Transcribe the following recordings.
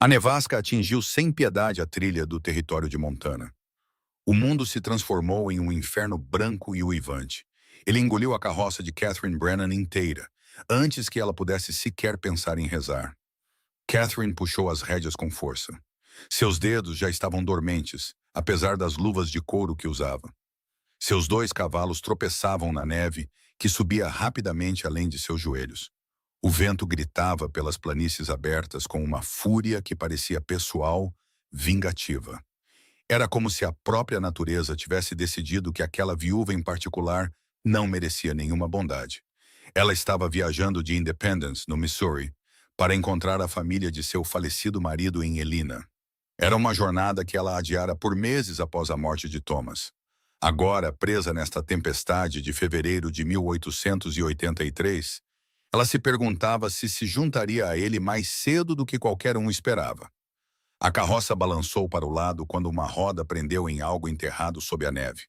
A nevasca atingiu sem piedade a trilha do território de Montana. O mundo se transformou em um inferno branco e uivante. Ele engoliu a carroça de Catherine Brennan inteira, antes que ela pudesse sequer pensar em rezar. Catherine puxou as rédeas com força. Seus dedos já estavam dormentes, apesar das luvas de couro que usava. Seus dois cavalos tropeçavam na neve, que subia rapidamente além de seus joelhos. O vento gritava pelas planícies abertas com uma fúria que parecia pessoal, vingativa. Era como se a própria natureza tivesse decidido que aquela viúva em particular não merecia nenhuma bondade. Ela estava viajando de Independence, no Missouri, para encontrar a família de seu falecido marido em Helena. Era uma jornada que ela adiara por meses após a morte de Thomas. Agora, presa nesta tempestade de fevereiro de 1883, ela se perguntava se juntaria a ele mais cedo do que qualquer um esperava. A carroça balançou para o lado quando uma roda prendeu em algo enterrado sob a neve.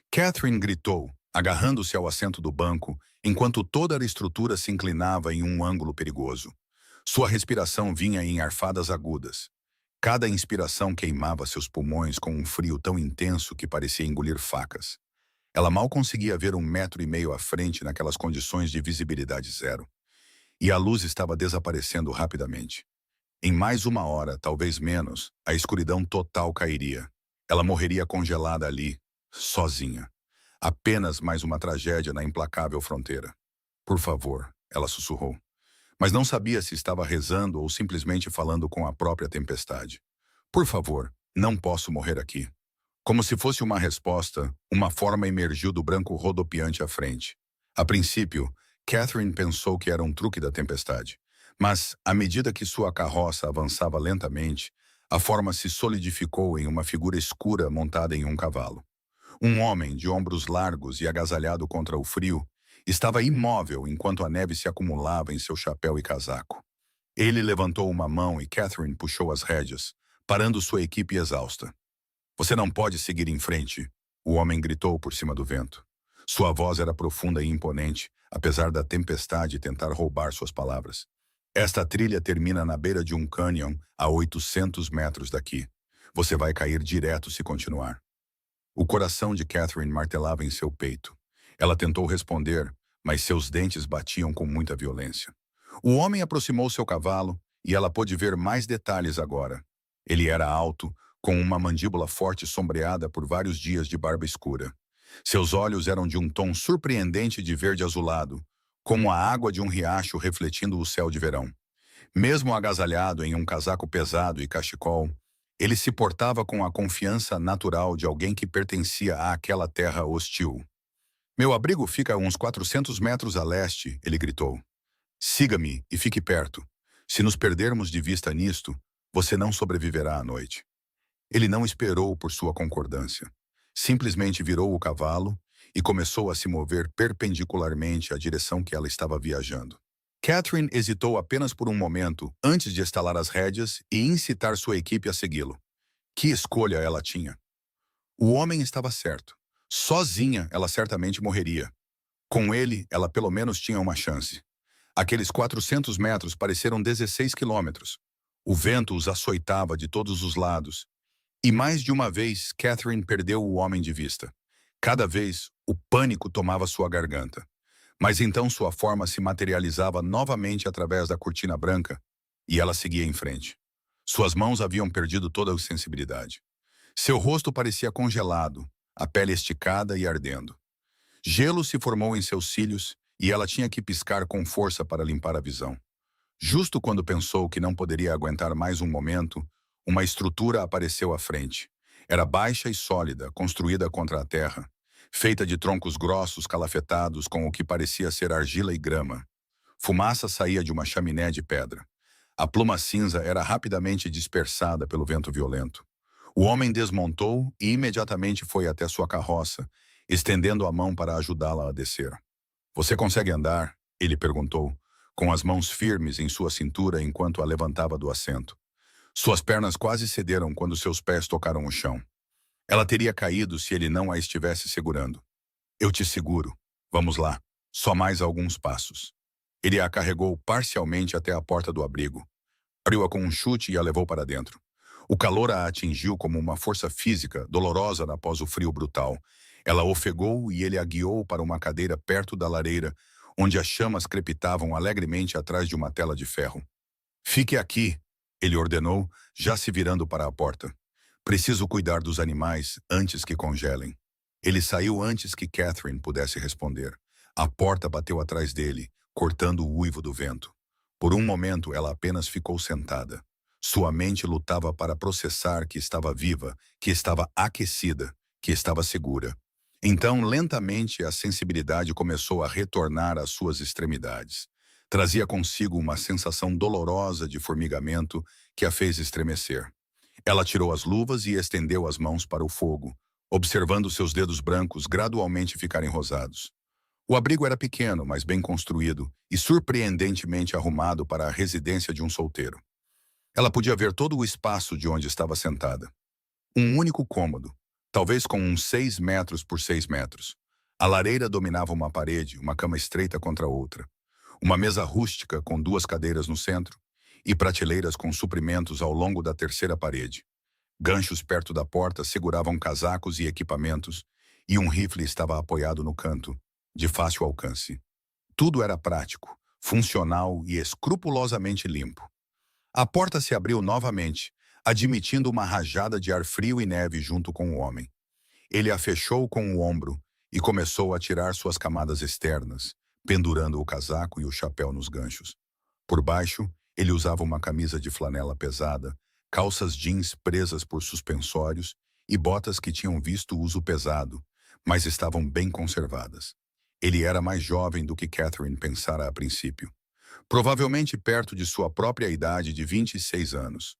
Catherine gritou, agarrando-se ao assento do banco, enquanto toda a estrutura se inclinava em um ângulo perigoso. Sua respiração vinha em arfadas agudas. Cada inspiração queimava seus pulmões com um frio tão intenso que parecia engolir facas. Ela mal conseguia ver 1,5 metros à frente naquelas condições de visibilidade zero. E a luz estava desaparecendo rapidamente. Em mais uma hora, talvez menos, a escuridão total cairia. Ela morreria congelada ali, sozinha. Apenas mais uma tragédia na implacável fronteira. Por favor, ela sussurrou. Mas não sabia se estava rezando ou simplesmente falando com a própria tempestade. Por favor, não posso morrer aqui. Como se fosse uma resposta, uma forma emergiu do branco rodopiante à frente. A princípio, Catherine pensou que era um truque da tempestade. Mas, à medida que sua carroça avançava lentamente, a forma se solidificou em uma figura escura montada em um cavalo. Um homem, de ombros largos e agasalhado contra o frio, estava imóvel enquanto a neve se acumulava em seu chapéu e casaco. Ele levantou uma mão e Catherine puxou as rédeas, parando sua equipe exausta. "Você não pode seguir em frente", o homem gritou por cima do vento. Sua voz era profunda e imponente, apesar da tempestade tentar roubar suas palavras. "Esta trilha termina na beira de um cânion a 800 metros daqui. Você vai cair direto se continuar." O coração de Catherine martelava em seu peito. Ela tentou responder, mas seus dentes batiam com muita violência. O homem aproximou seu cavalo e ela pôde ver mais detalhes agora. Ele era alto, com uma mandíbula forte sombreada por vários dias de barba escura. Seus olhos eram de um tom surpreendente de verde azulado, como a água de um riacho refletindo o céu de verão. Mesmo agasalhado em um casaco pesado e cachecol, ele se portava com a confiança natural de alguém que pertencia àquela terra hostil. "Meu abrigo fica a uns 400 metros a leste", ele gritou. "Siga-me e fique perto. Se nos perdermos de vista nisto, você não sobreviverá à noite." Ele não esperou por sua concordância. Simplesmente virou o cavalo e começou a se mover perpendicularmente à direção que ela estava viajando. Catherine hesitou apenas por um momento antes de estalar as rédeas e incitar sua equipe a segui-lo. Que escolha ela tinha? O homem estava certo. Sozinha, ela certamente morreria. Com ele, ela pelo menos tinha uma chance. Aqueles 400 metros pareceram 16 quilômetros. O vento os açoitava de todos os lados. E mais de uma vez, Catherine perdeu o homem de vista. Cada vez, o pânico tomava sua garganta. Mas então sua forma se materializava novamente através da cortina branca, e ela seguia em frente. Suas mãos haviam perdido toda a sensibilidade. Seu rosto parecia congelado, a pele esticada e ardendo. Gelo se formou em seus cílios, e ela tinha que piscar com força para limpar a visão. Justo quando pensou que não poderia aguentar mais um momento, uma estrutura apareceu à frente. Era baixa e sólida, construída contra a terra, feita de troncos grossos calafetados com o que parecia ser argila e grama. Fumaça saía de uma chaminé de pedra. A pluma cinza era rapidamente dispersada pelo vento violento. O homem desmontou e imediatamente foi até sua carroça, estendendo a mão para ajudá-la a descer. "Você consegue andar?" ele perguntou, com as mãos firmes em sua cintura enquanto a levantava do assento. Suas pernas quase cederam quando seus pés tocaram o chão. Ela teria caído se ele não a estivesse segurando. "Eu te seguro. Vamos lá. Só mais alguns passos." Ele a carregou parcialmente até a porta do abrigo. Abriu-a com um chute e a levou para dentro. O calor a atingiu como uma força física, dolorosa após o frio brutal. Ela ofegou e ele a guiou para uma cadeira perto da lareira, onde as chamas crepitavam alegremente atrás de uma tela de ferro. Fique aqui, ele ordenou, já se virando para a porta. Preciso cuidar dos animais antes que congelem. Ele saiu antes que Catherine pudesse responder. A porta bateu atrás dele, cortando o uivo do vento. Por um momento, ela apenas ficou sentada. Sua mente lutava para processar que estava viva, que estava aquecida, que estava segura. Então, lentamente, a sensibilidade começou a retornar às suas extremidades. Trazia consigo uma sensação dolorosa de formigamento que a fez estremecer. Ela tirou as luvas e estendeu as mãos para o fogo, observando seus dedos brancos gradualmente ficarem rosados. O abrigo era pequeno, mas bem construído e surpreendentemente arrumado para a residência de um solteiro. Ela podia ver todo o espaço de onde estava sentada. Um único cômodo, talvez com uns 6 metros por 6 metros. A lareira dominava uma parede, uma cama estreita contra outra. Uma mesa rústica com 2 cadeiras no centro e prateleiras com suprimentos ao longo da terceira parede. Ganchos perto da porta seguravam casacos e equipamentos e um rifle estava apoiado no canto, de fácil alcance. Tudo era prático, funcional e escrupulosamente limpo. A porta se abriu novamente, admitindo uma rajada de ar frio e neve junto com o homem. Ele a fechou com o ombro e começou a tirar suas camadas externas, pendurando o casaco e o chapéu nos ganchos. Por baixo, ele usava uma camisa de flanela pesada, calças jeans presas por suspensórios e botas que tinham visto uso pesado, mas estavam bem conservadas. Ele era mais jovem do que Catherine pensara a princípio. Provavelmente perto de sua própria idade de 26 anos.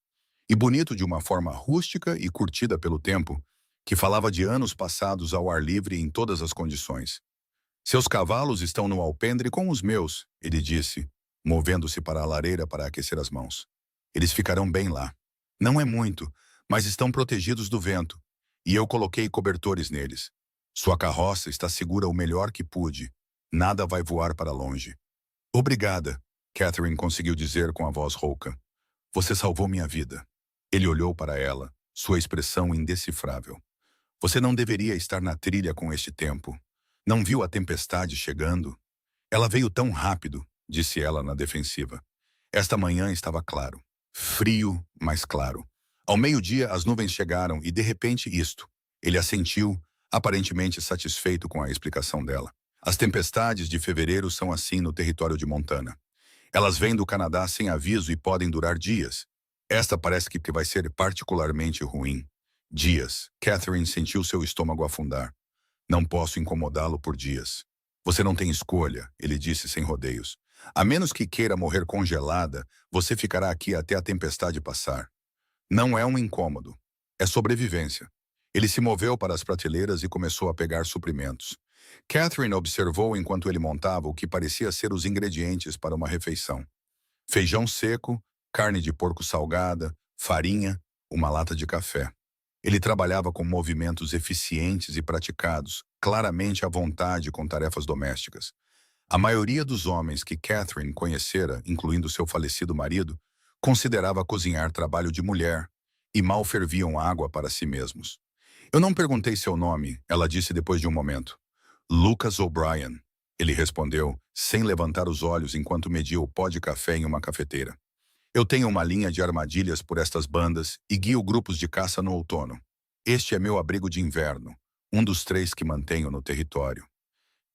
E bonito de uma forma rústica e curtida pelo tempo, que falava de anos passados ao ar livre em todas as condições. Seus cavalos estão no alpendre com os meus, ele disse, movendo-se para a lareira para aquecer as mãos. Eles ficarão bem lá. Não é muito, mas estão protegidos do vento, e eu coloquei cobertores neles. Sua carroça está segura o melhor que pude. Nada vai voar para longe. Obrigada, Catherine conseguiu dizer com a voz rouca. Você salvou minha vida. Ele olhou para ela, sua expressão indecifrável. Você não deveria estar na trilha com este tempo. Não viu a tempestade chegando? Ela veio tão rápido, disse ela na defensiva. Esta manhã estava claro. Frio, mas claro. Ao meio-dia, as nuvens chegaram e, de repente, isto. Ele assentiu, aparentemente satisfeito com a explicação dela. As tempestades de fevereiro são assim no território de Montana. Elas vêm do Canadá sem aviso e podem durar dias. Esta parece que vai ser particularmente ruim. Dias. Catherine sentiu seu estômago afundar. Não posso incomodá-lo por dias. Você não tem escolha, ele disse sem rodeios. A menos que queira morrer congelada, você ficará aqui até a tempestade passar. Não é um incômodo. É sobrevivência. Ele se moveu para as prateleiras e começou a pegar suprimentos. Catherine observou enquanto ele montava o que parecia ser os ingredientes para uma refeição. Feijão seco, carne de porco salgada, farinha, uma lata de café. Ele trabalhava com movimentos eficientes e praticados, claramente à vontade com tarefas domésticas. A maioria dos homens que Catherine conhecera, incluindo seu falecido marido, considerava cozinhar trabalho de mulher e mal ferviam água para si mesmos. Eu não perguntei seu nome, ela disse depois de um momento. Lucas O'Brien, ele respondeu, sem levantar os olhos enquanto media o pó de café em uma cafeteira. Eu tenho uma linha de armadilhas por estas bandas e guio grupos de caça no outono. Este é meu abrigo de inverno, um dos 3 que mantenho no território.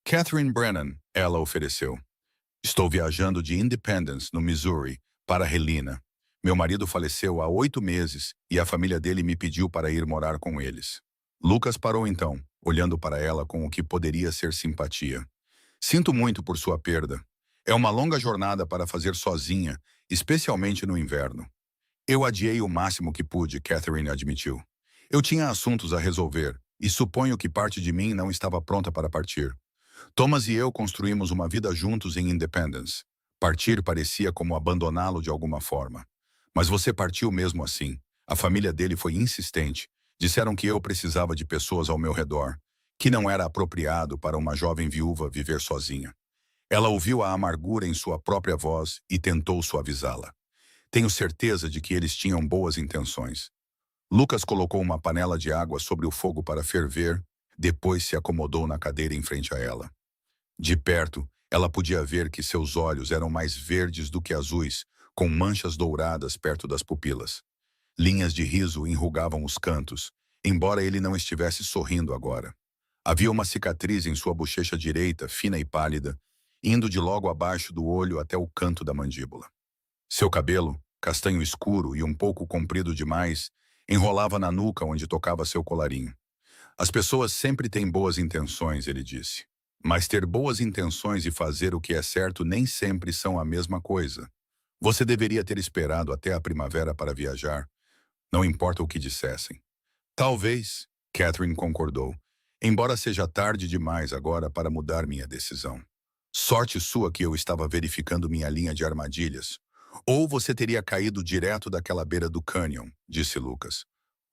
Catherine Brennan, ela ofereceu. Estou viajando de Independence, no Missouri, para Helena. Meu marido faleceu há 8 meses e a família dele me pediu para ir morar com eles. Lucas parou então, olhando para ela com o que poderia ser simpatia. Sinto muito por sua perda. É uma longa jornada para fazer sozinha, especialmente no inverno. Eu adiei o máximo que pude, Catherine admitiu. Eu tinha assuntos a resolver, e suponho que parte de mim não estava pronta para partir. Thomas e eu construímos uma vida juntos em Independence. Partir parecia como abandoná-lo de alguma forma. Mas você partiu mesmo assim. A família dele foi insistente. Disseram que eu precisava de pessoas ao meu redor, que não era apropriado para uma jovem viúva viver sozinha. Ela ouviu a amargura em sua própria voz e tentou suavizá-la. Tenho certeza de que eles tinham boas intenções. Lucas colocou uma panela de água sobre o fogo para ferver, depois se acomodou na cadeira em frente a ela. De perto, ela podia ver que seus olhos eram mais verdes do que azuis, com manchas douradas perto das pupilas. Linhas de riso enrugavam os cantos, embora ele não estivesse sorrindo agora. Havia uma cicatriz em sua bochecha direita, fina e pálida, indo de logo abaixo do olho até o canto da mandíbula. Seu cabelo, castanho escuro e um pouco comprido demais, enrolava na nuca onde tocava seu colarinho. As pessoas sempre têm boas intenções, ele disse. Mas ter boas intenções e fazer o que é certo nem sempre são a mesma coisa. Você deveria ter esperado até a primavera para viajar, não importa o que dissessem. Talvez, Catherine concordou, embora seja tarde demais agora para mudar minha decisão. Sorte sua que eu estava verificando minha linha de armadilhas. Ou você teria caído direto daquela beira do cânion, disse Lucas.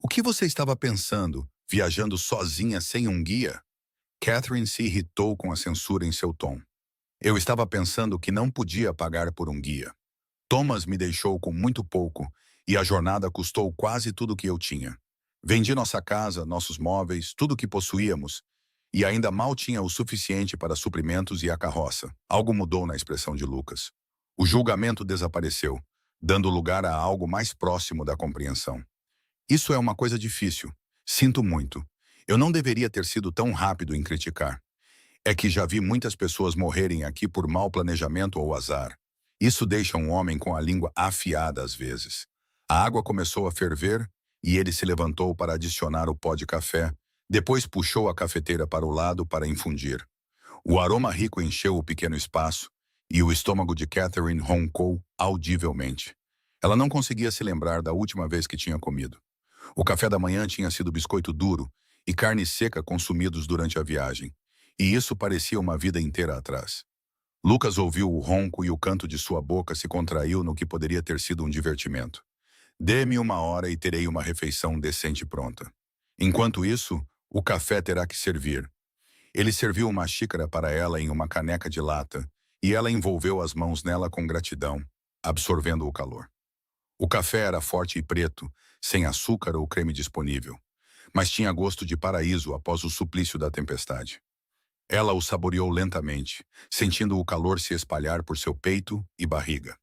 O que você estava pensando, viajando sozinha sem um guia? Catherine se irritou com a censura em seu tom. Eu estava pensando que não podia pagar por um guia. Thomas me deixou com muito pouco e a jornada custou quase tudo o que eu tinha. Vendi nossa casa, nossos móveis, tudo o que possuíamos, e ainda mal tinha o suficiente para suprimentos e a carroça. Algo mudou na expressão de Lucas. O julgamento desapareceu, dando lugar a algo mais próximo da compreensão. Isso é uma coisa difícil. Sinto muito. Eu não deveria ter sido tão rápido em criticar. É que já vi muitas pessoas morrerem aqui por mau planejamento ou azar. Isso deixa um homem com a língua afiada às vezes. A água começou a ferver e ele se levantou para adicionar o pó de café, depois puxou a cafeteira para o lado para infundir. O aroma rico encheu o pequeno espaço e o estômago de Catherine roncou audivelmente. Ela não conseguia se lembrar da última vez que tinha comido. O café da manhã tinha sido biscoito duro e carne seca consumidos durante a viagem, e isso parecia uma vida inteira atrás. Lucas ouviu o ronco e o canto de sua boca se contraiu no que poderia ter sido um divertimento. Dê-me 1 hora e terei uma refeição decente pronta. Enquanto isso, o café terá que servir. Ele serviu uma xícara para ela em uma caneca de lata, e ela envolveu as mãos nela com gratidão, absorvendo o calor. O café era forte e preto, sem açúcar ou creme disponível, mas tinha gosto de paraíso após o suplício da tempestade. Ela o saboreou lentamente, sentindo o calor se espalhar por seu peito e barriga.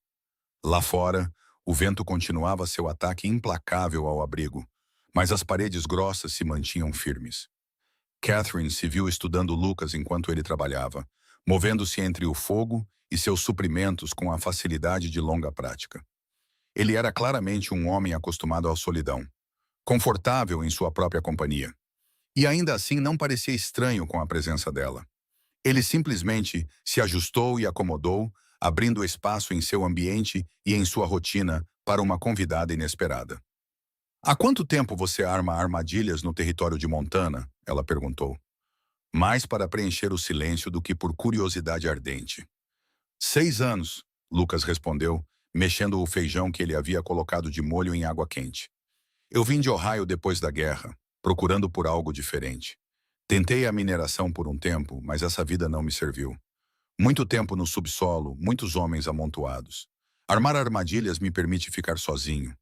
Lá fora, o vento continuava seu ataque implacável ao abrigo, mas as paredes grossas se mantinham firmes. Catherine se viu estudando Lucas enquanto ele trabalhava, movendo-se entre o fogo e seus suprimentos com a facilidade de longa prática. Ele era claramente um homem acostumado à solidão, confortável em sua própria companhia. E ainda assim não parecia estranho com a presença dela. Ele simplesmente se ajustou e acomodou, abrindo espaço em seu ambiente e em sua rotina para uma convidada inesperada. Há quanto tempo você arma armadilhas no território de Montana? Ela perguntou. Mais para preencher o silêncio do que por curiosidade ardente. 6 anos, Lucas respondeu, mexendo o feijão que ele havia colocado de molho em água quente. Eu vim de Ohio depois da guerra, procurando por algo diferente. Tentei a mineração por um tempo, mas essa vida não me serviu. Muito tempo no subsolo, muitos homens amontoados. Armar armadilhas me permite ficar sozinho.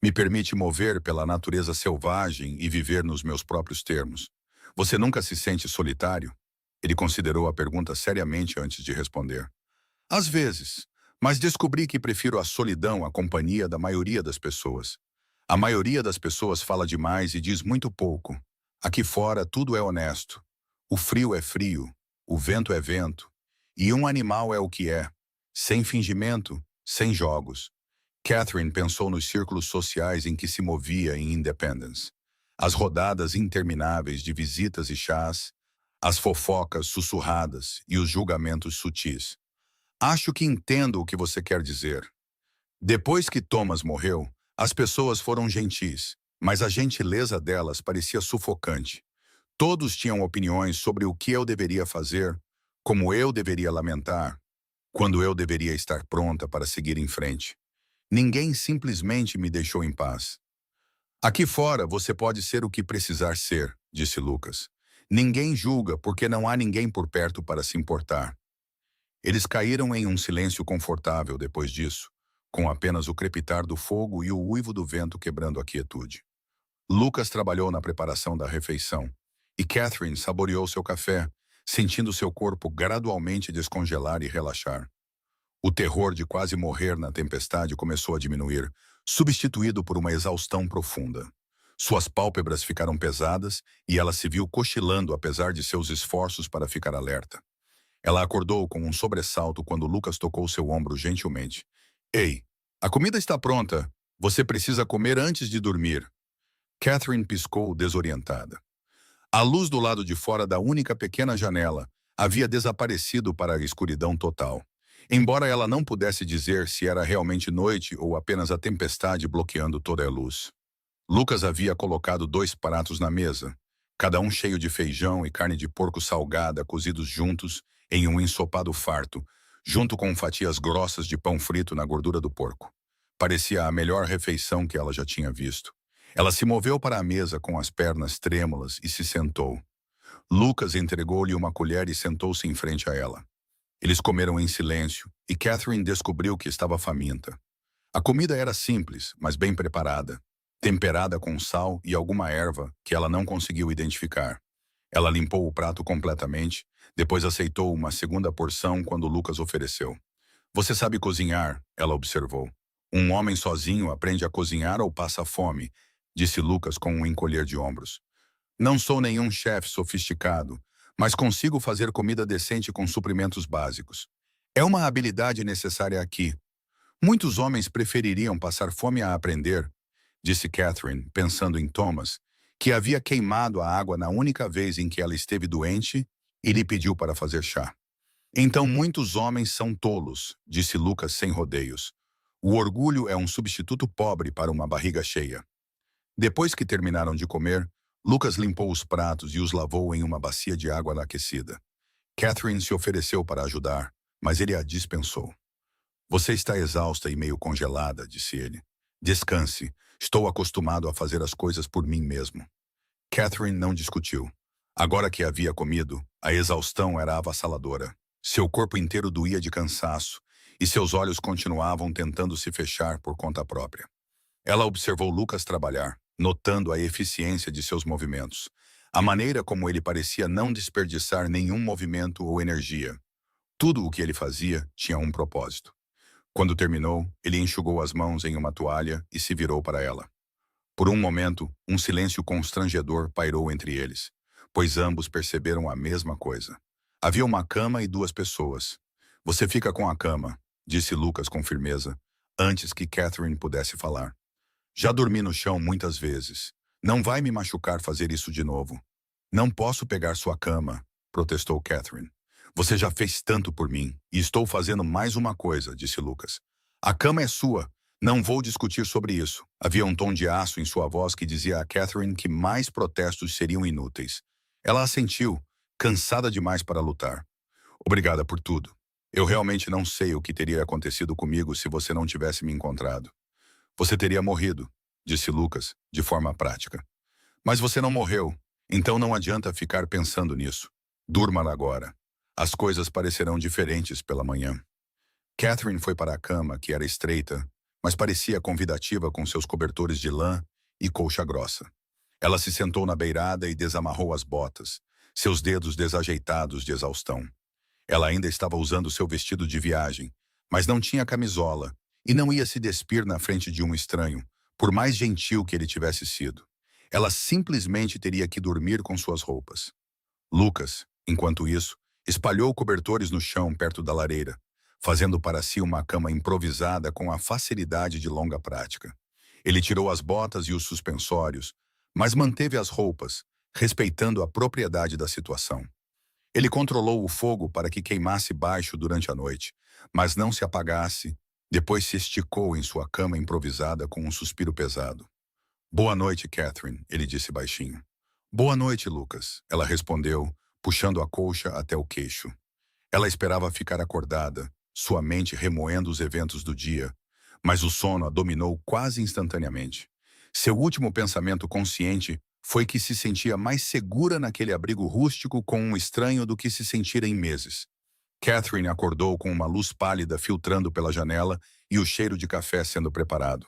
Me permite mover pela natureza selvagem e viver nos meus próprios termos. Você nunca se sente solitário? Ele considerou a pergunta seriamente antes de responder. Às vezes, mas descobri que prefiro a solidão à companhia da maioria das pessoas. A maioria das pessoas fala demais e diz muito pouco. Aqui fora tudo é honesto. O frio é frio, o vento é vento, e um animal é o que é, sem fingimento, sem jogos. Catherine pensou nos círculos sociais em que se movia em Independence. As rodadas intermináveis de visitas e chás, as fofocas sussurradas e os julgamentos sutis. Acho que entendo o que você quer dizer. Depois que Thomas morreu, as pessoas foram gentis, mas a gentileza delas parecia sufocante. Todos tinham opiniões sobre o que eu deveria fazer, como eu deveria lamentar, quando eu deveria estar pronta para seguir em frente. Ninguém simplesmente me deixou em paz. Aqui fora você pode ser o que precisar ser, disse Lucas. Ninguém julga porque não há ninguém por perto para se importar. Eles caíram em um silêncio confortável depois disso, com apenas o crepitar do fogo e o uivo do vento quebrando a quietude. Lucas trabalhou na preparação da refeição, e Catherine saboreou seu café, sentindo seu corpo gradualmente descongelar e relaxar. O terror de quase morrer na tempestade começou a diminuir, substituído por uma exaustão profunda. Suas pálpebras ficaram pesadas e ela se viu cochilando apesar de seus esforços para ficar alerta. Ela acordou com um sobressalto quando Lucas tocou seu ombro gentilmente. Ei, a comida está pronta. Você precisa comer antes de dormir. Catherine piscou desorientada. A luz do lado de fora da única pequena janela havia desaparecido para a escuridão total. Embora ela não pudesse dizer se era realmente noite ou apenas a tempestade bloqueando toda a luz. Lucas havia colocado 2 pratos na mesa, cada um cheio de feijão e carne de porco salgada cozidos juntos em um ensopado farto, junto com fatias grossas de pão frito na gordura do porco. Parecia a melhor refeição que ela já tinha visto. Ela se moveu para a mesa com as pernas trêmulas e se sentou. Lucas entregou-lhe uma colher e sentou-se em frente a ela. Eles comeram em silêncio, e Catherine descobriu que estava faminta. A comida era simples, mas bem preparada, temperada com sal e alguma erva que ela não conseguiu identificar. Ela limpou o prato completamente, depois aceitou uma segunda porção quando Lucas ofereceu. Você sabe cozinhar, ela observou. Um homem sozinho aprende a cozinhar ou passa fome, disse Lucas com um encolher de ombros. Não sou nenhum chefe sofisticado, mas consigo fazer comida decente com suprimentos básicos. É uma habilidade necessária aqui. Muitos homens prefeririam passar fome a aprender, disse Catherine, pensando em Thomas, que havia queimado a água na única vez em que ela esteve doente e lhe pediu para fazer chá. Então muitos homens são tolos, disse Lucas sem rodeios. O orgulho é um substituto pobre para uma barriga cheia. Depois que terminaram de comer, Lucas limpou os pratos e os lavou em uma bacia de água aquecida. Catherine se ofereceu para ajudar, mas ele a dispensou. Você está exausta e meio congelada, disse ele. Descanse. Estou acostumado a fazer as coisas por mim mesmo. Catherine não discutiu. Agora que havia comido, a exaustão era avassaladora. Seu corpo inteiro doía de cansaço, e seus olhos continuavam tentando se fechar por conta própria. Ela observou Lucas trabalhar, notando a eficiência de seus movimentos, a maneira como ele parecia não desperdiçar nenhum movimento ou energia. Tudo o que ele fazia tinha um propósito. Quando terminou, ele enxugou as mãos em uma toalha e se virou para ela. Por um momento, um silêncio constrangedor pairou entre eles, pois ambos perceberam a mesma coisa. Havia uma cama e 2 pessoas. Você fica com a cama, disse Lucas com firmeza, antes que Catherine pudesse falar. Já dormi no chão muitas vezes. Não vai me machucar fazer isso de novo. Não posso pegar sua cama, protestou Catherine. Você já fez tanto por mim, e estou fazendo mais uma coisa, disse Lucas. A cama é sua. Não vou discutir sobre isso. Havia um tom de aço em sua voz que dizia a Catherine que mais protestos seriam inúteis. Ela assentiu, cansada demais para lutar. Obrigada por tudo. Eu realmente não sei o que teria acontecido comigo se você não tivesse me encontrado. Você teria morrido, disse Lucas, de forma prática. Mas você não morreu, então não adianta ficar pensando nisso. Durma agora. As coisas parecerão diferentes pela manhã. Catherine foi para a cama, que era estreita, mas parecia convidativa com seus cobertores de lã e colcha grossa. Ela se sentou na beirada e desamarrou as botas, seus dedos desajeitados de exaustão. Ela ainda estava usando seu vestido de viagem, mas não tinha camisola e não ia se despir na frente de um estranho, por mais gentil que ele tivesse sido. Ela simplesmente teria que dormir com suas roupas. Lucas, enquanto isso, espalhou cobertores no chão perto da lareira, fazendo para si uma cama improvisada com a facilidade de longa prática. Ele tirou as botas e os suspensórios, mas manteve as roupas, respeitando a propriedade da situação. Ele controlou o fogo para que queimasse baixo durante a noite, mas não se apagasse. Depois se esticou em sua cama improvisada com um suspiro pesado. Boa noite, Catherine, ele disse baixinho. Boa noite, Lucas, ela respondeu, puxando a colcha até o queixo. Ela esperava ficar acordada, sua mente remoendo os eventos do dia, mas o sono a dominou quase instantaneamente. Seu último pensamento consciente foi que se sentia mais segura naquele abrigo rústico com um estranho do que se sentira em meses. Catherine acordou com uma luz pálida filtrando pela janela e o cheiro de café sendo preparado.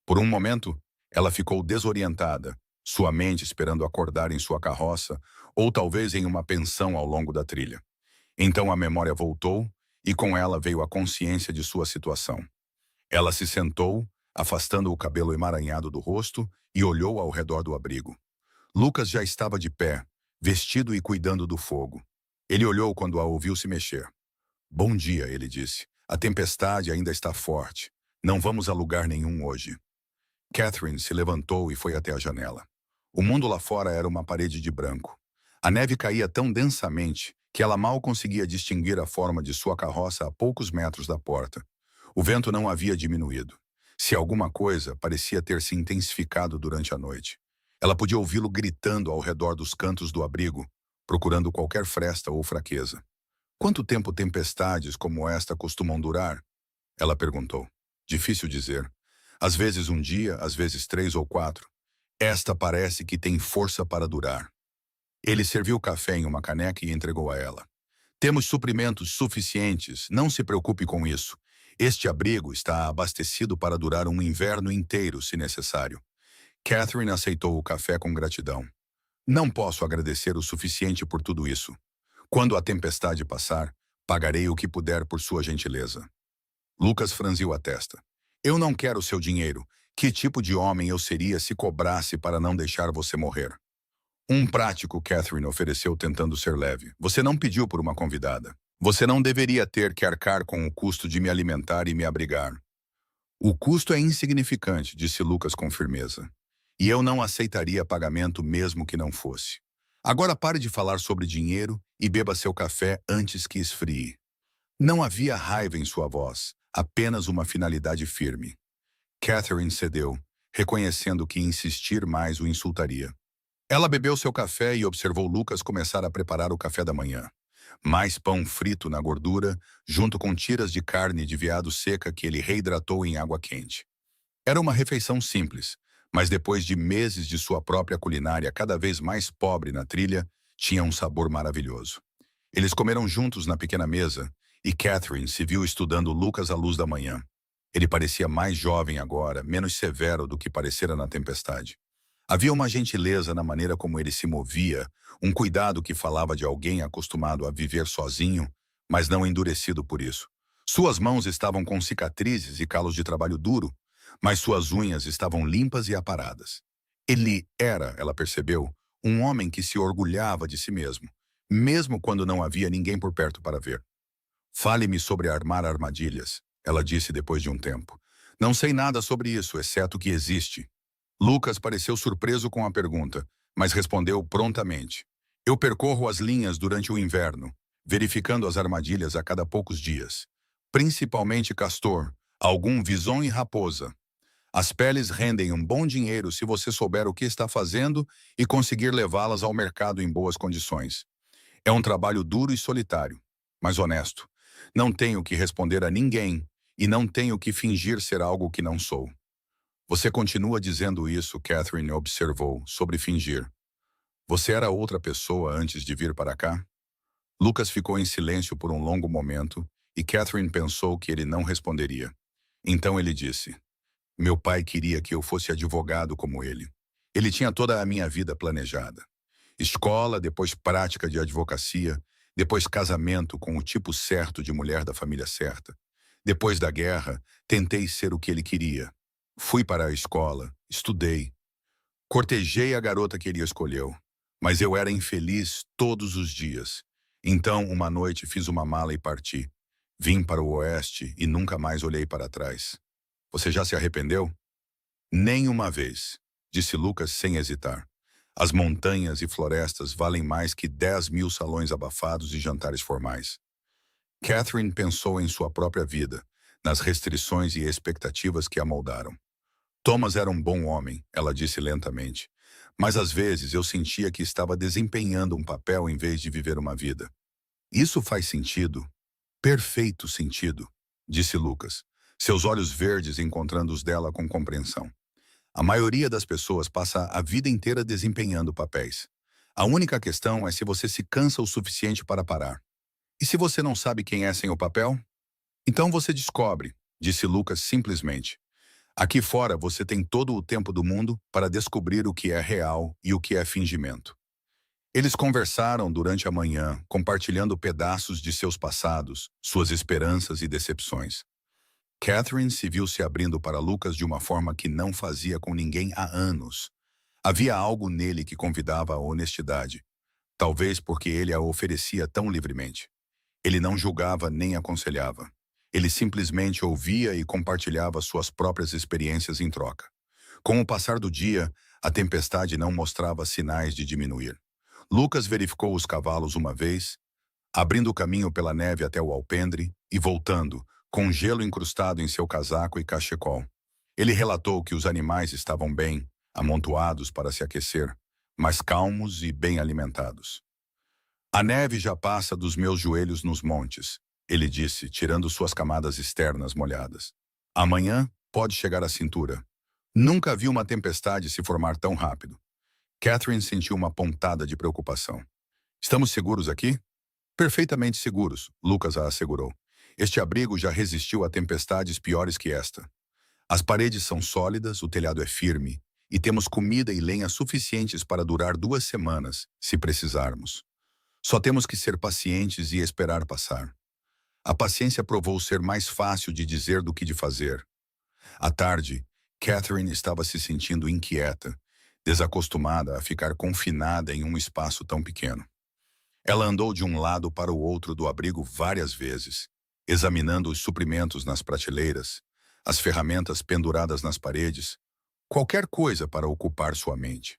Por um momento, ela ficou desorientada, sua mente esperando acordar em sua carroça ou talvez em uma pensão ao longo da trilha. Então a memória voltou e com ela veio a consciência de sua situação. Ela se sentou, afastando o cabelo emaranhado do rosto e olhou ao redor do abrigo. Lucas já estava de pé, vestido e cuidando do fogo. Ele olhou quando a ouviu se mexer. Bom dia, ele disse. A tempestade ainda está forte. Não vamos a lugar nenhum hoje. Catherine se levantou e foi até a janela. O mundo lá fora era uma parede de branco. A neve caía tão densamente que ela mal conseguia distinguir a forma de sua carroça a poucos metros da porta. O vento não havia diminuído. Se alguma coisa, parecia ter se intensificado durante a noite. Ela podia ouvi-lo gritando ao redor dos cantos do abrigo, procurando qualquer fresta ou fraqueza. Quanto tempo tempestades como esta costumam durar? Ela perguntou. Difícil dizer. Às vezes um dia, às vezes 3 ou 4. Esta parece que tem força para durar. Ele serviu café em uma caneca e entregou a ela. Temos suprimentos suficientes, não se preocupe com isso. Este abrigo está abastecido para durar um inverno inteiro, se necessário. Catherine aceitou o café com gratidão. Não posso agradecer o suficiente por tudo isso. Quando a tempestade passar, pagarei o que puder por sua gentileza. Lucas franziu a testa. Eu não quero seu dinheiro. Que tipo de homem eu seria se cobrasse para não deixar você morrer? Um prático, Catherine ofereceu tentando ser leve. Você não pediu por uma convidada. Você não deveria ter que arcar com o custo de me alimentar e me abrigar. O custo é insignificante, disse Lucas com firmeza. E eu não aceitaria pagamento mesmo que não fosse. Agora pare de falar sobre dinheiro e beba seu café antes que esfrie. Não havia raiva em sua voz, apenas uma finalidade firme. Catherine cedeu, reconhecendo que insistir mais o insultaria. Ela bebeu seu café e observou Lucas começar a preparar o café da manhã. Mais pão frito na gordura, junto com tiras de carne de veado seca que ele reidratou em água quente. Era uma refeição simples, mas depois de meses de sua própria culinária cada vez mais pobre na trilha, tinha um sabor maravilhoso. Eles comeram juntos na pequena mesa, e Catherine se viu estudando Lucas à luz da manhã. Ele parecia mais jovem agora, menos severo do que parecera na tempestade. Havia uma gentileza na maneira como ele se movia, um cuidado que falava de alguém acostumado a viver sozinho, mas não endurecido por isso. Suas mãos estavam com cicatrizes e calos de trabalho duro, mas suas unhas estavam limpas e aparadas. Ele era, ela percebeu, um homem que se orgulhava de si mesmo quando não havia ninguém por perto para ver. Fale-me sobre armar armadilhas, ela disse depois de um tempo. Não sei nada sobre isso, exceto que existe. Lucas pareceu surpreso com a pergunta, mas respondeu prontamente. Eu percorro as linhas durante o inverno, verificando as armadilhas a cada poucos dias. Principalmente castor, algum visão e raposa. As peles rendem um bom dinheiro se você souber o que está fazendo e conseguir levá-las ao mercado em boas condições. É um trabalho duro e solitário, mas honesto. Não tenho que responder a ninguém e não tenho que fingir ser algo que não sou. Você continua dizendo isso, Catherine observou, sobre fingir. Você era outra pessoa antes de vir para cá? Lucas ficou em silêncio por um longo momento e Catherine pensou que ele não responderia. Então ele disse, meu pai queria que eu fosse advogado como ele. Ele tinha toda a minha vida planejada. Escola, depois prática de advocacia, depois casamento com o tipo certo de mulher da família certa. Depois da guerra, tentei ser o que ele queria. Fui para a escola, estudei. Cortejei a garota que ele escolheu. Mas eu era infeliz todos os dias. Então, uma noite, fiz uma mala e parti. Vim para o oeste e nunca mais olhei para trás. Você já se arrependeu? Nem uma vez, disse Lucas sem hesitar. As montanhas e florestas valem mais que 10.000 salões abafados e jantares formais. Catherine pensou em sua própria vida, nas restrições e expectativas que a moldaram. Thomas era um bom homem, ela disse lentamente, mas às vezes eu sentia que estava desempenhando um papel em vez de viver uma vida. Isso faz sentido? Perfeito sentido, disse Lucas, seus olhos verdes encontrando os dela com compreensão. A maioria das pessoas passa a vida inteira desempenhando papéis. A única questão é se você se cansa o suficiente para parar. E se você não sabe quem é sem o papel? Então você descobre, disse Lucas simplesmente. Aqui fora você tem todo o tempo do mundo para descobrir o que é real e o que é fingimento. Eles conversaram durante a manhã, compartilhando pedaços de seus passados, suas esperanças e decepções. Catherine se viu se abrindo para Lucas de uma forma que não fazia com ninguém há anos. Havia algo nele que convidava à honestidade, talvez porque ele a oferecia tão livremente. Ele não julgava nem aconselhava. Ele simplesmente ouvia e compartilhava suas próprias experiências em troca. Com o passar do dia, a tempestade não mostrava sinais de diminuir. Lucas verificou os cavalos uma vez, abrindo o caminho pela neve até o alpendre e voltando, com gelo incrustado em seu casaco e cachecol. Ele relatou que os animais estavam bem, amontoados para se aquecer, mas calmos e bem alimentados. A neve já passa dos meus joelhos nos montes, ele disse, tirando suas camadas externas molhadas. Amanhã pode chegar à cintura. Nunca vi uma tempestade se formar tão rápido. Catherine sentiu uma pontada de preocupação. Estamos seguros aqui? Perfeitamente seguros, Lucas a assegurou. Este abrigo já resistiu a tempestades piores que esta. As paredes são sólidas, o telhado é firme, e temos comida e lenha suficientes para durar 2 semanas, se precisarmos. Só temos que ser pacientes e esperar passar. A paciência provou ser mais fácil de dizer do que de fazer. À tarde, Catherine estava se sentindo inquieta, desacostumada a ficar confinada em um espaço tão pequeno. Ela andou de um lado para o outro do abrigo várias vezes, examinando os suprimentos nas prateleiras, as ferramentas penduradas nas paredes, qualquer coisa para ocupar sua mente.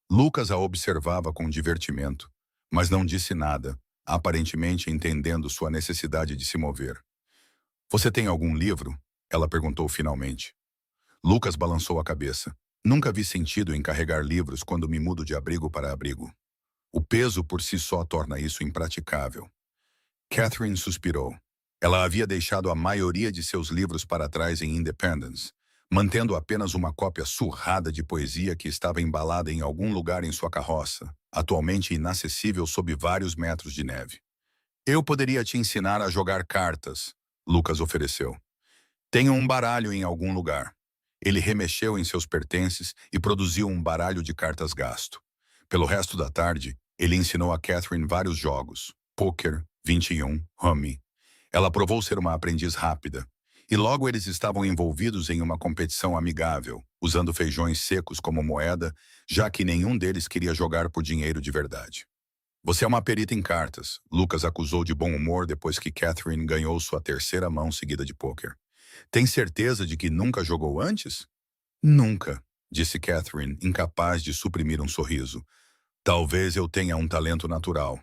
Lucas a observava com divertimento, mas não disse nada, aparentemente entendendo sua necessidade de se mover. Você tem algum livro? Ela perguntou finalmente. Lucas balançou a cabeça. Nunca vi sentido em carregar livros quando me mudo de abrigo para abrigo. O peso por si só torna isso impraticável. Catherine suspirou. Ela havia deixado a maioria de seus livros para trás em Independence, mantendo apenas uma cópia surrada de poesia que estava embalada em algum lugar em sua carroça, atualmente inacessível sob vários metros de neve. Eu poderia te ensinar a jogar cartas, Lucas ofereceu. Tenho um baralho em algum lugar. Ele remexeu em seus pertences e produziu um baralho de cartas gasto. Pelo resto da tarde, ele ensinou a Catherine vários jogos, pôquer, 21, rummy. Ela provou ser uma aprendiz rápida, e logo eles estavam envolvidos em uma competição amigável, usando feijões secos como moeda, já que nenhum deles queria jogar por dinheiro de verdade. Você é uma perita em cartas, Lucas acusou de bom humor depois que Catherine ganhou sua terceira mão seguida de pôquer. Tem certeza de que nunca jogou antes? Nunca, disse Catherine, incapaz de suprimir um sorriso. Talvez eu tenha um talento natural.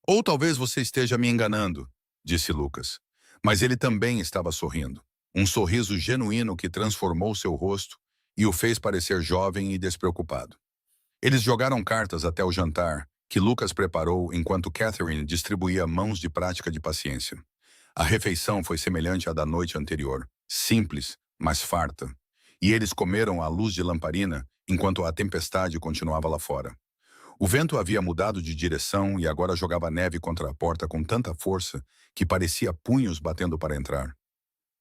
Ou talvez você esteja me enganando, disse Lucas. Mas ele também estava sorrindo. Um sorriso genuíno que transformou seu rosto e o fez parecer jovem e despreocupado. Eles jogaram cartas até o jantar, que Lucas preparou enquanto Catherine distribuía mãos de prática de paciência. A refeição foi semelhante à da noite anterior, simples, mas farta. E eles comeram à luz de lamparina enquanto a tempestade continuava lá fora. O vento havia mudado de direção e agora jogava neve contra a porta com tanta força que parecia punhos batendo para entrar.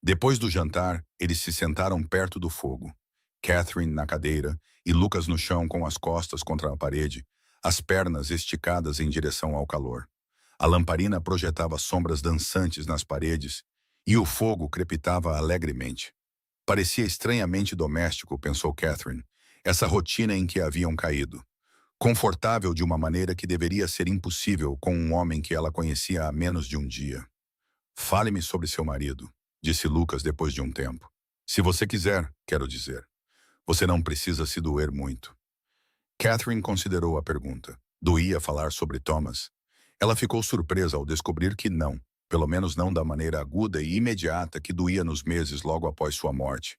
Depois do jantar, eles se sentaram perto do fogo. Catherine na cadeira e Lucas no chão com as costas contra a parede, as pernas esticadas em direção ao calor. A lamparina projetava sombras dançantes nas paredes e o fogo crepitava alegremente. Parecia estranhamente doméstico, pensou Catherine, essa rotina em que haviam caído. Confortável de uma maneira que deveria ser impossível com um homem que ela conhecia há menos de um dia. Fale-me sobre seu marido, disse Lucas depois de um tempo. Se você quiser, quero dizer. Você não precisa se doer muito. Catherine considerou a pergunta. Doía falar sobre Thomas? Ela ficou surpresa ao descobrir que não, pelo menos não da maneira aguda e imediata que doía nos meses logo após sua morte.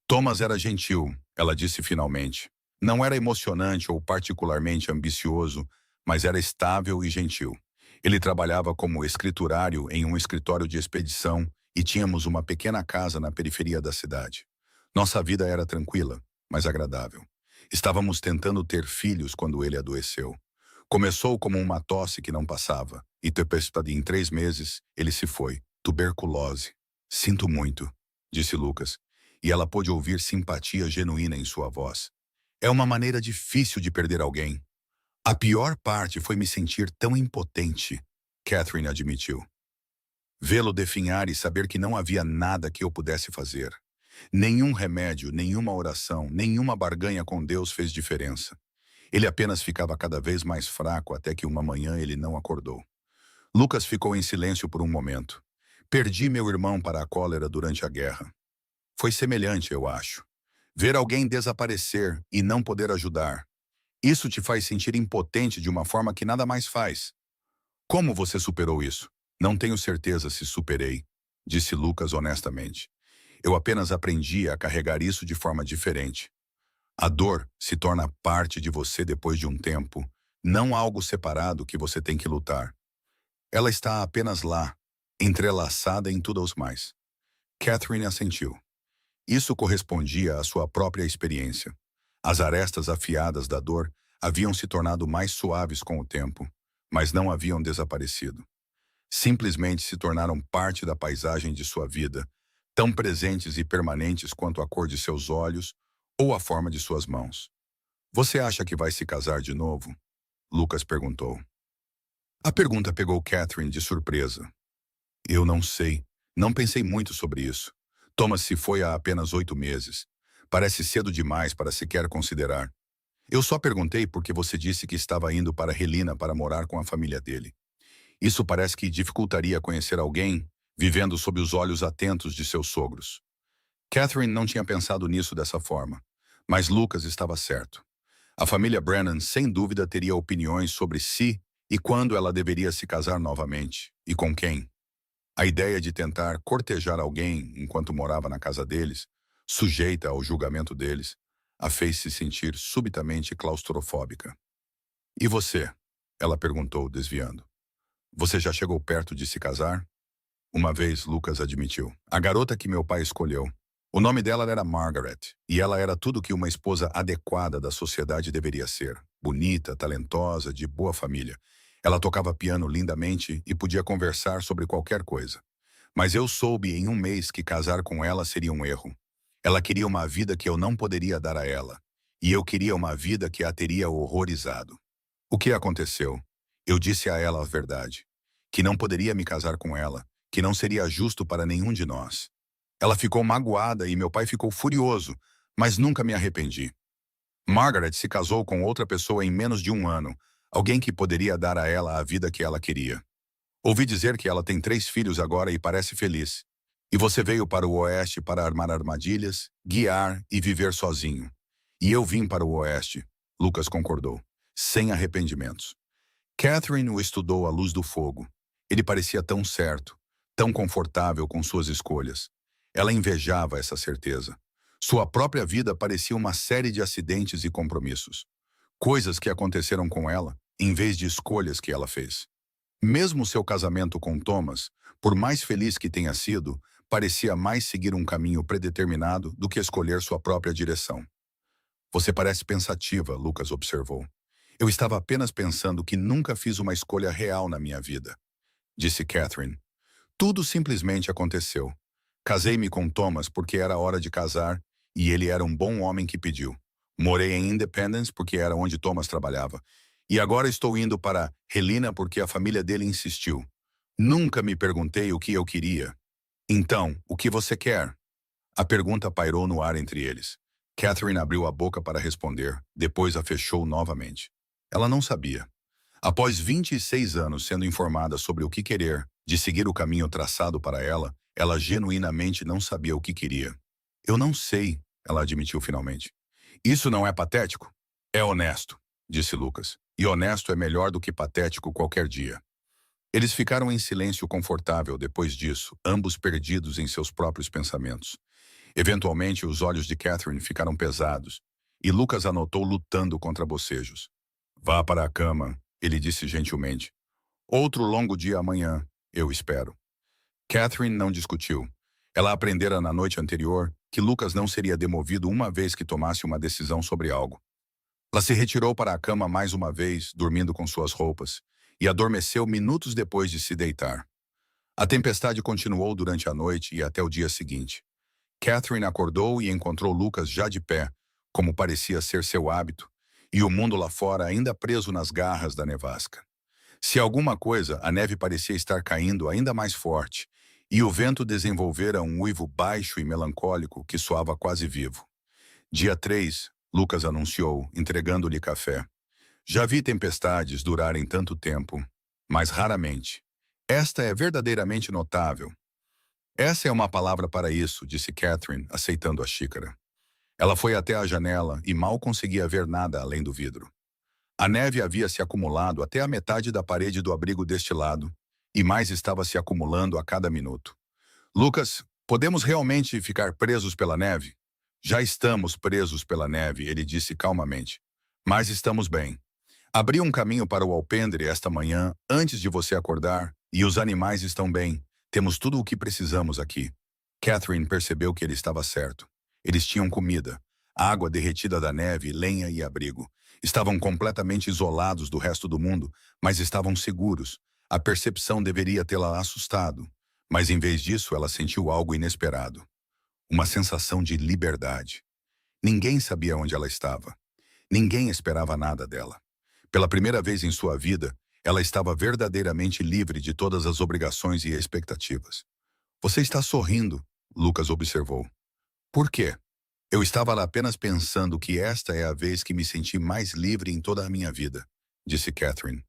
Thomas era gentil, ela disse finalmente. Não era emocionante ou particularmente ambicioso, mas era estável e gentil. Ele trabalhava como escriturário em um escritório de expedição e tínhamos uma pequena casa na periferia da cidade. Nossa vida era tranquila, mas agradável. Estávamos tentando ter filhos quando ele adoeceu. Começou como uma tosse que não passava, e depois, em 3 meses, ele se foi. Tuberculose. Sinto muito, disse Lucas, e ela pôde ouvir simpatia genuína em sua voz. É uma maneira difícil de perder alguém. A pior parte foi me sentir tão impotente, Catherine admitiu. Vê-lo definhar e saber que não havia nada que eu pudesse fazer. Nenhum remédio, nenhuma oração, nenhuma barganha com Deus fez diferença. Ele apenas ficava cada vez mais fraco até que uma manhã ele não acordou. Lucas ficou em silêncio por um momento. Perdi meu irmão para a cólera durante a guerra. Foi semelhante, eu acho. Ver alguém desaparecer e não poder ajudar. Isso te faz sentir impotente de uma forma que nada mais faz. Como você superou isso? Não tenho certeza se superei, disse Lucas honestamente. Eu apenas aprendi a carregar isso de forma diferente. A dor se torna parte de você depois de um tempo, não algo separado que você tem que lutar. Ela está apenas lá, entrelaçada em tudo os mais. Catherine assentiu. Isso correspondia à sua própria experiência. As arestas afiadas da dor haviam se tornado mais suaves com o tempo, mas não haviam desaparecido. Simplesmente se tornaram parte da paisagem de sua vida, tão presentes e permanentes quanto a cor de seus olhos ou a forma de suas mãos. Você acha que vai se casar de novo? Lucas perguntou. A pergunta pegou Catherine de surpresa. Eu não sei. Não pensei muito sobre isso. Thomas se foi há apenas 8 meses. Parece cedo demais para sequer considerar. Eu só perguntei porque você disse que estava indo para Helena para morar com a família dele. Isso parece que dificultaria conhecer alguém vivendo sob os olhos atentos de seus sogros. Catherine não tinha pensado nisso dessa forma, mas Lucas estava certo. A família Brennan, sem dúvida, teria opiniões sobre se e quando ela deveria se casar novamente, e com quem. A ideia de tentar cortejar alguém enquanto morava na casa deles, sujeita ao julgamento deles, a fez se sentir subitamente claustrofóbica. E você? Ela perguntou, desviando. Você já chegou perto de se casar? Uma vez, Lucas admitiu. A garota que meu pai escolheu. O nome dela era Margaret, e ela era tudo que uma esposa adequada da sociedade deveria ser. Bonita, talentosa, de boa família. Ela tocava piano lindamente e podia conversar sobre qualquer coisa. Mas eu soube em um mês que casar com ela seria um erro. Ela queria uma vida que eu não poderia dar a ela, e eu queria uma vida que a teria horrorizado. O que aconteceu? Eu disse a ela a verdade, que não poderia me casar com ela, que não seria justo para nenhum de nós. Ela ficou magoada e meu pai ficou furioso, mas nunca me arrependi. Margaret se casou com outra pessoa em menos de um ano, alguém que poderia dar a ela a vida que ela queria. Ouvi dizer que ela tem 3 filhos agora e parece feliz. E você veio para o Oeste para armar armadilhas, guiar e viver sozinho. E eu vim para o Oeste, Lucas concordou, sem arrependimentos. Catherine o estudou à luz do fogo. Ele parecia tão certo, tão confortável com suas escolhas. Ela invejava essa certeza. Sua própria vida parecia uma série de acidentes e compromissos. Coisas que aconteceram com ela, em vez de escolhas que ela fez. Mesmo seu casamento com Thomas, por mais feliz que tenha sido, parecia mais seguir um caminho predeterminado do que escolher sua própria direção. Você parece pensativa, Lucas observou. Eu estava apenas pensando que nunca fiz uma escolha real na minha vida, disse Catherine. Tudo simplesmente aconteceu. Casei-me com Thomas porque era hora de casar e ele era um bom homem que pediu. Morei em Independence porque era onde Thomas trabalhava. E agora estou indo para Helena porque a família dele insistiu. Nunca me perguntei o que eu queria. Então, o que você quer? A pergunta pairou no ar entre eles. Catherine abriu a boca para responder, depois a fechou novamente. Ela não sabia. Após 26 anos sendo informada sobre o que querer, de seguir o caminho traçado para ela, ela genuinamente não sabia o que queria. Eu não sei, ela admitiu finalmente. Isso não é patético? É honesto, disse Lucas. E honesto é melhor do que patético qualquer dia. Eles ficaram em silêncio confortável depois disso, ambos perdidos em seus próprios pensamentos. Eventualmente, os olhos de Catherine ficaram pesados, e Lucas a notou lutando contra bocejos. Vá para a cama, ele disse gentilmente. Outro longo dia amanhã, eu espero. Catherine não discutiu. Ela aprendera na noite anterior que Lucas não seria demovido uma vez que tomasse uma decisão sobre algo. Ela se retirou para a cama mais uma vez, dormindo com suas roupas, e adormeceu minutos depois de se deitar. A tempestade continuou durante a noite e até o dia seguinte. Catherine acordou e encontrou Lucas já de pé, como parecia ser seu hábito, e o mundo lá fora ainda preso nas garras da nevasca. Se alguma coisa, a neve parecia estar caindo ainda mais forte, e o vento desenvolvera um uivo baixo e melancólico que soava quase vivo. Dia 3, Lucas anunciou, entregando-lhe café. Já vi tempestades durarem tanto tempo, mas raramente. Esta é verdadeiramente notável. Essa é uma palavra para isso, disse Catherine, aceitando a xícara. Ela foi até a janela e mal conseguia ver nada além do vidro. A neve havia se acumulado até a metade da parede do abrigo deste lado, e mais estava se acumulando a cada minuto. Lucas, podemos realmente ficar presos pela neve? Já estamos presos pela neve, ele disse calmamente. Mas estamos bem. Abri um caminho para o alpendre esta manhã, antes de você acordar, e os animais estão bem. Temos tudo o que precisamos aqui. Catherine percebeu que ele estava certo. Eles tinham comida, água derretida da neve, lenha e abrigo. Estavam completamente isolados do resto do mundo, mas estavam seguros. A percepção deveria tê-la assustado, mas em vez disso ela sentiu algo inesperado. Uma sensação de liberdade. Ninguém sabia onde ela estava. Ninguém esperava nada dela. Pela primeira vez em sua vida, ela estava verdadeiramente livre de todas as obrigações e expectativas. Você está sorrindo, Lucas observou. Por quê? Eu estava lá apenas pensando que esta é a vez que me senti mais livre em toda a minha vida, disse Catherine.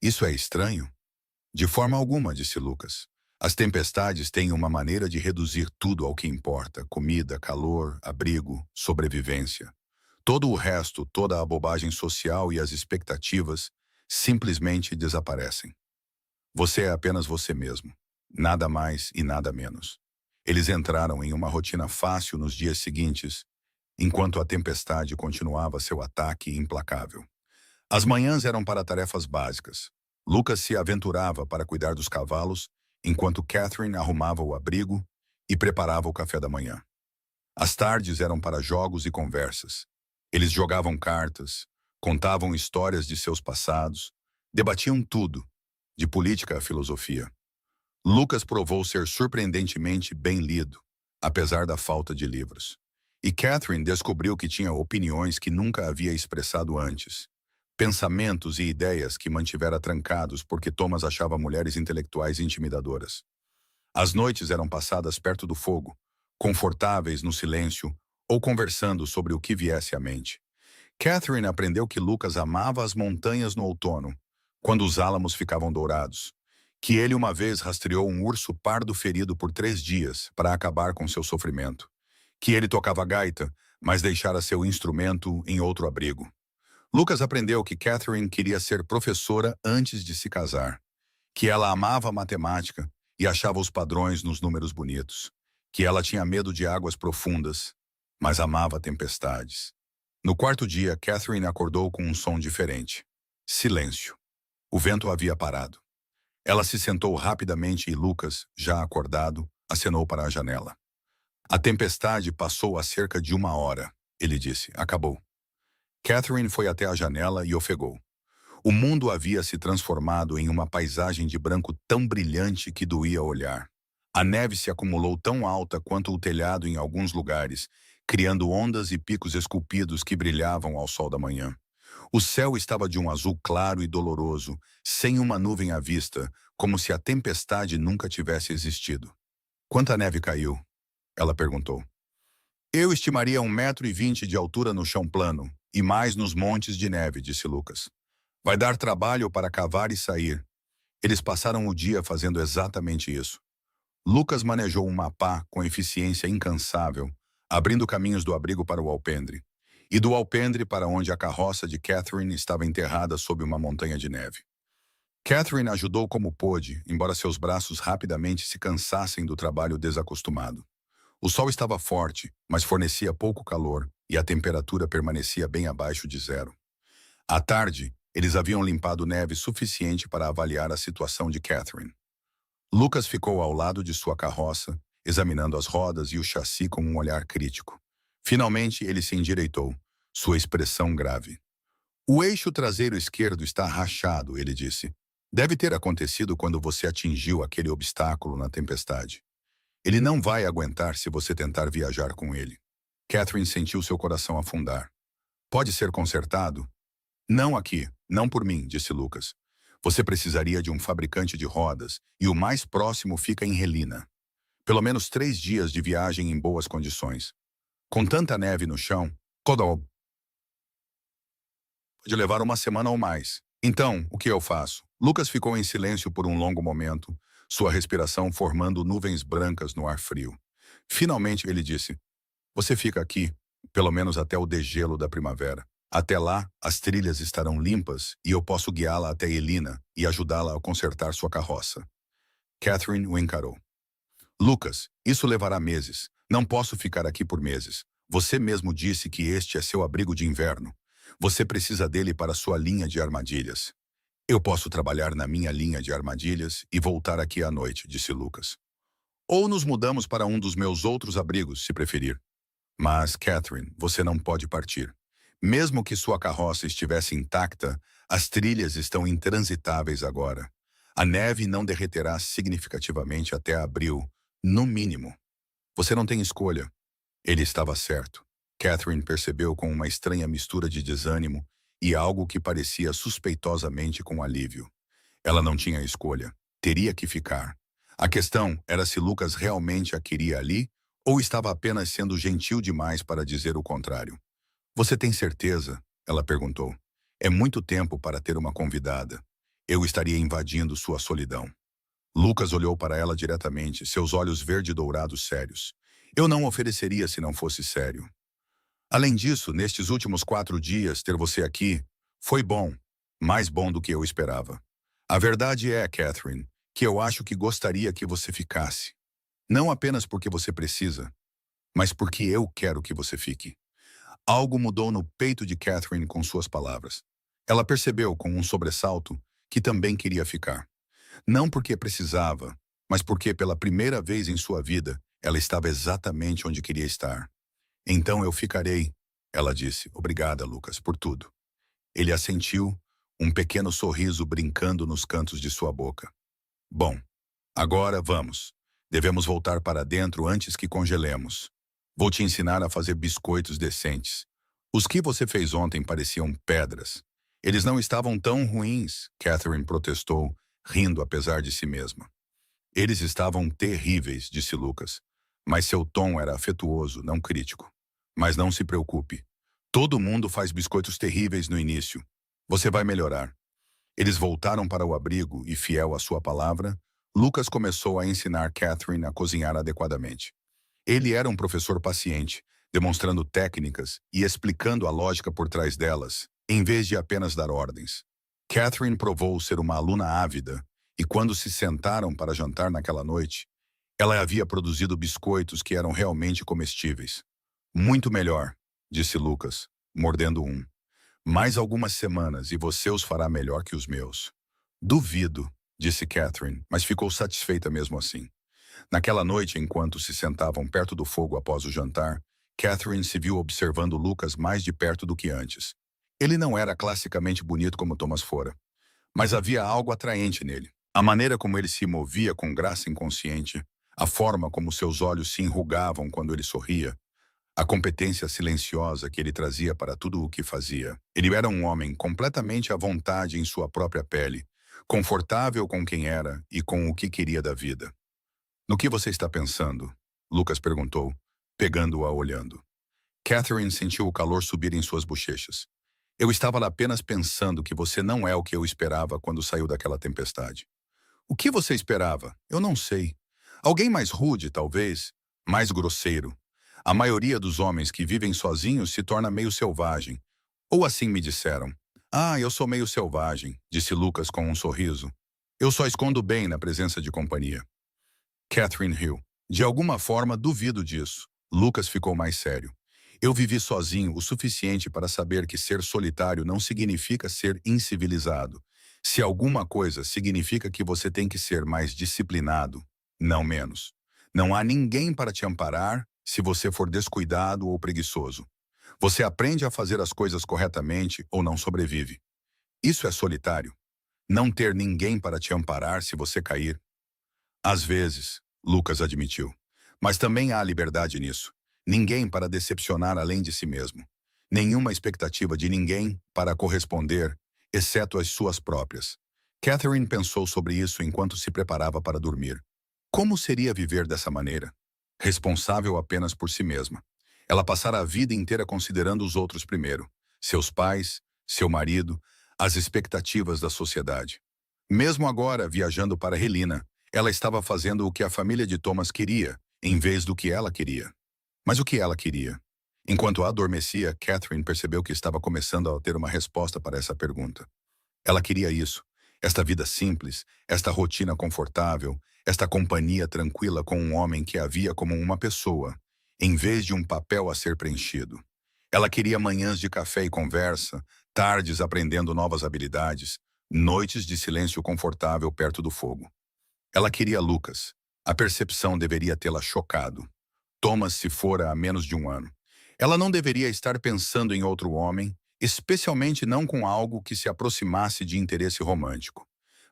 Isso é estranho? De forma alguma, disse Lucas. As tempestades têm uma maneira de reduzir tudo ao que importa: comida, calor, abrigo, sobrevivência. Todo o resto, toda a bobagem social e as expectativas simplesmente desaparecem. Você é apenas você mesmo. Nada mais e nada menos. Eles entraram em uma rotina fácil nos dias seguintes, enquanto a tempestade continuava seu ataque implacável. As manhãs eram para tarefas básicas. Lucas se aventurava para cuidar dos cavalos, enquanto Catherine arrumava o abrigo e preparava o café da manhã. As tardes eram para jogos e conversas. Eles jogavam cartas, contavam histórias de seus passados, debatiam tudo, de política à filosofia. Lucas provou ser surpreendentemente bem lido, apesar da falta de livros. E Catherine descobriu que tinha opiniões que nunca havia expressado antes. Pensamentos e ideias que mantivera trancados porque Thomas achava mulheres intelectuais intimidadoras. As noites eram passadas perto do fogo, confortáveis no silêncio ou conversando sobre o que viesse à mente. Catherine aprendeu que Lucas amava as montanhas no outono, quando os álamos ficavam dourados. Que ele uma vez rastreou um urso pardo ferido por 3 dias para acabar com seu sofrimento. Que ele tocava gaita, mas deixara seu instrumento em outro abrigo. Lucas aprendeu que Catherine queria ser professora antes de se casar. Que ela amava matemática e achava os padrões nos números bonitos. Que ela tinha medo de águas profundas, mas amava tempestades. No quarto dia, Catherine acordou com um som diferente. Silêncio. O vento havia parado. Ela se sentou rapidamente e Lucas, já acordado, acenou para a janela. A tempestade passou há cerca de 1 hora, ele disse. Acabou. Catherine foi até a janela e ofegou. O mundo havia se transformado em uma paisagem de branco tão brilhante que doía olhar. A neve se acumulou tão alta quanto o telhado em alguns lugares, criando ondas e picos esculpidos que brilhavam ao sol da manhã. O céu estava de um azul claro e doloroso, sem uma nuvem à vista, como se a tempestade nunca tivesse existido. Quanta neve caiu? Ela perguntou. Eu estimaria 1,20 m de altura no chão plano, e mais nos montes de neve, disse Lucas. Vai dar trabalho para cavar e sair. Eles passaram o dia fazendo exatamente isso. Lucas manejou um mapá com eficiência incansável, abrindo caminhos do abrigo para o alpendre, e do alpendre para onde a carroça de Catherine estava enterrada sob uma montanha de neve. Catherine ajudou como pôde, embora seus braços rapidamente se cansassem do trabalho desacostumado. O sol estava forte, mas fornecia pouco calor, e a temperatura permanecia bem abaixo de 0. À tarde, eles haviam limpado neve suficiente para avaliar a situação de Catherine. Lucas ficou ao lado de sua carroça, examinando as rodas e o chassi com um olhar crítico. Finalmente, ele se endireitou, sua expressão grave. O eixo traseiro esquerdo está rachado, ele disse. Deve ter acontecido quando você atingiu aquele obstáculo na tempestade. Ele não vai aguentar se você tentar viajar com ele. Catherine sentiu seu coração afundar. Pode ser consertado? Não aqui, não por mim, disse Lucas. Você precisaria de um fabricante de rodas e o mais próximo fica em Helena. Pelo menos 3 dias de viagem em boas condições. Com tanta neve no chão, Codol pode levar uma semana ou mais. Então, o que eu faço? Lucas ficou em silêncio por um longo momento, sua respiração formando nuvens brancas no ar frio. Finalmente ele disse, você fica aqui, pelo menos até o degelo da primavera. Até lá, as trilhas estarão limpas e eu posso guiá-la até Helena e ajudá-la a consertar sua carroça. Catherine o encarou. Lucas, isso levará meses. Não posso ficar aqui por meses. Você mesmo disse que este é seu abrigo de inverno. Você precisa dele para sua linha de armadilhas. Eu posso trabalhar na minha linha de armadilhas e voltar aqui à noite, disse Lucas. Ou nos mudamos para um dos meus outros abrigos, se preferir. Mas, Catherine, você não pode partir. Mesmo que sua carroça estivesse intacta, as trilhas estão intransitáveis agora. A neve não derreterá significativamente até abril, no mínimo. Você não tem escolha. Ele estava certo. Catherine percebeu com uma estranha mistura de desânimo e algo que parecia suspeitosamente com alívio. Ela não tinha escolha. Teria que ficar. A questão era se Lucas realmente a queria ali ou estava apenas sendo gentil demais para dizer o contrário. Você tem certeza? Ela perguntou. É muito tempo para ter uma convidada. Eu estaria invadindo sua solidão. Lucas olhou para ela diretamente, seus olhos verde-dourados sérios. Eu não ofereceria se não fosse sério. Além disso, nestes últimos 4 dias, ter você aqui foi bom, mais bom do que eu esperava. A verdade é, Catherine, que eu acho que gostaria que você ficasse. Não apenas porque você precisa, mas porque eu quero que você fique. Algo mudou no peito de Catherine com suas palavras. Ela percebeu, com um sobressalto, que também queria ficar. Não porque precisava, mas porque pela primeira vez em sua vida, ela estava exatamente onde queria estar. Então eu ficarei, ela disse. Obrigada, Lucas, por tudo. Ele assentiu, um pequeno sorriso brincando nos cantos de sua boca. Bom, agora vamos. Devemos voltar para dentro antes que congelemos. Vou te ensinar a fazer biscoitos decentes. Os que você fez ontem pareciam pedras. Eles não estavam tão ruins, Catherine protestou, rindo apesar de si mesma. Eles estavam terríveis, disse Lucas. Mas seu tom era afetuoso, não crítico. Mas não se preocupe. Todo mundo faz biscoitos terríveis no início. Você vai melhorar. Eles voltaram para o abrigo e, fiel à sua palavra, Lucas começou a ensinar Catherine a cozinhar adequadamente. Ele era um professor paciente, demonstrando técnicas e explicando a lógica por trás delas, em vez de apenas dar ordens. Catherine provou ser uma aluna ávida, e quando se sentaram para jantar naquela noite, ela havia produzido biscoitos que eram realmente comestíveis. Muito melhor, disse Lucas, mordendo um. Mais algumas semanas e você os fará melhor que os meus. Duvido, disse Catherine, mas ficou satisfeita mesmo assim. Naquela noite, enquanto se sentavam perto do fogo após o jantar, Catherine se viu observando Lucas mais de perto do que antes. Ele não era classicamente bonito como Thomas fora, mas havia algo atraente nele. A maneira como ele se movia com graça inconsciente, a forma como seus olhos se enrugavam quando ele sorria, a competência silenciosa que ele trazia para tudo o que fazia. Ele era um homem completamente à vontade em sua própria pele, confortável com quem era e com o que queria da vida. No que você está pensando? Lucas perguntou, pegando-a olhando. Catherine sentiu o calor subir em suas bochechas. Eu estava lá apenas pensando que você não é o que eu esperava quando saiu daquela tempestade. O que você esperava? Eu não sei. Alguém mais rude, talvez, mais grosseiro. A maioria dos homens que vivem sozinhos se torna meio selvagem. Ou assim me disseram. Ah, eu sou meio selvagem, disse Lucas com um sorriso. Eu só escondo bem na presença de companhia. Catherine riu. De alguma forma, duvido disso. Lucas ficou mais sério. Eu vivi sozinho o suficiente para saber que ser solitário não significa ser incivilizado. Se alguma coisa significa que você tem que ser mais disciplinado, não menos. Não há ninguém para te amparar se você for descuidado ou preguiçoso. Você aprende a fazer as coisas corretamente ou não sobrevive. Isso é solitário. Não ter ninguém para te amparar se você cair. Às vezes, Lucas admitiu. Mas também há liberdade nisso. Ninguém para decepcionar além de si mesmo. Nenhuma expectativa de ninguém para corresponder, exceto as suas próprias. Catherine pensou sobre isso enquanto se preparava para dormir. Como seria viver dessa maneira? Responsável apenas por si mesma. Ela passara a vida inteira considerando os outros primeiro. Seus pais, seu marido, as expectativas da sociedade. Mesmo agora, viajando para Helena, ela estava fazendo o que a família de Thomas queria, em vez do que ela queria. Mas o que ela queria? Enquanto adormecia, Catherine percebeu que estava começando a ter uma resposta para essa pergunta. Ela queria isso. Esta vida simples, esta rotina confortável, esta companhia tranquila com um homem que a via como uma pessoa, em vez de um papel a ser preenchido. Ela queria manhãs de café e conversa, tardes aprendendo novas habilidades, noites de silêncio confortável perto do fogo. Ela queria Lucas. A percepção deveria tê-la chocado. Thomas se fora há menos de um ano. Ela não deveria estar pensando em outro homem, especialmente não com algo que se aproximasse de interesse romântico.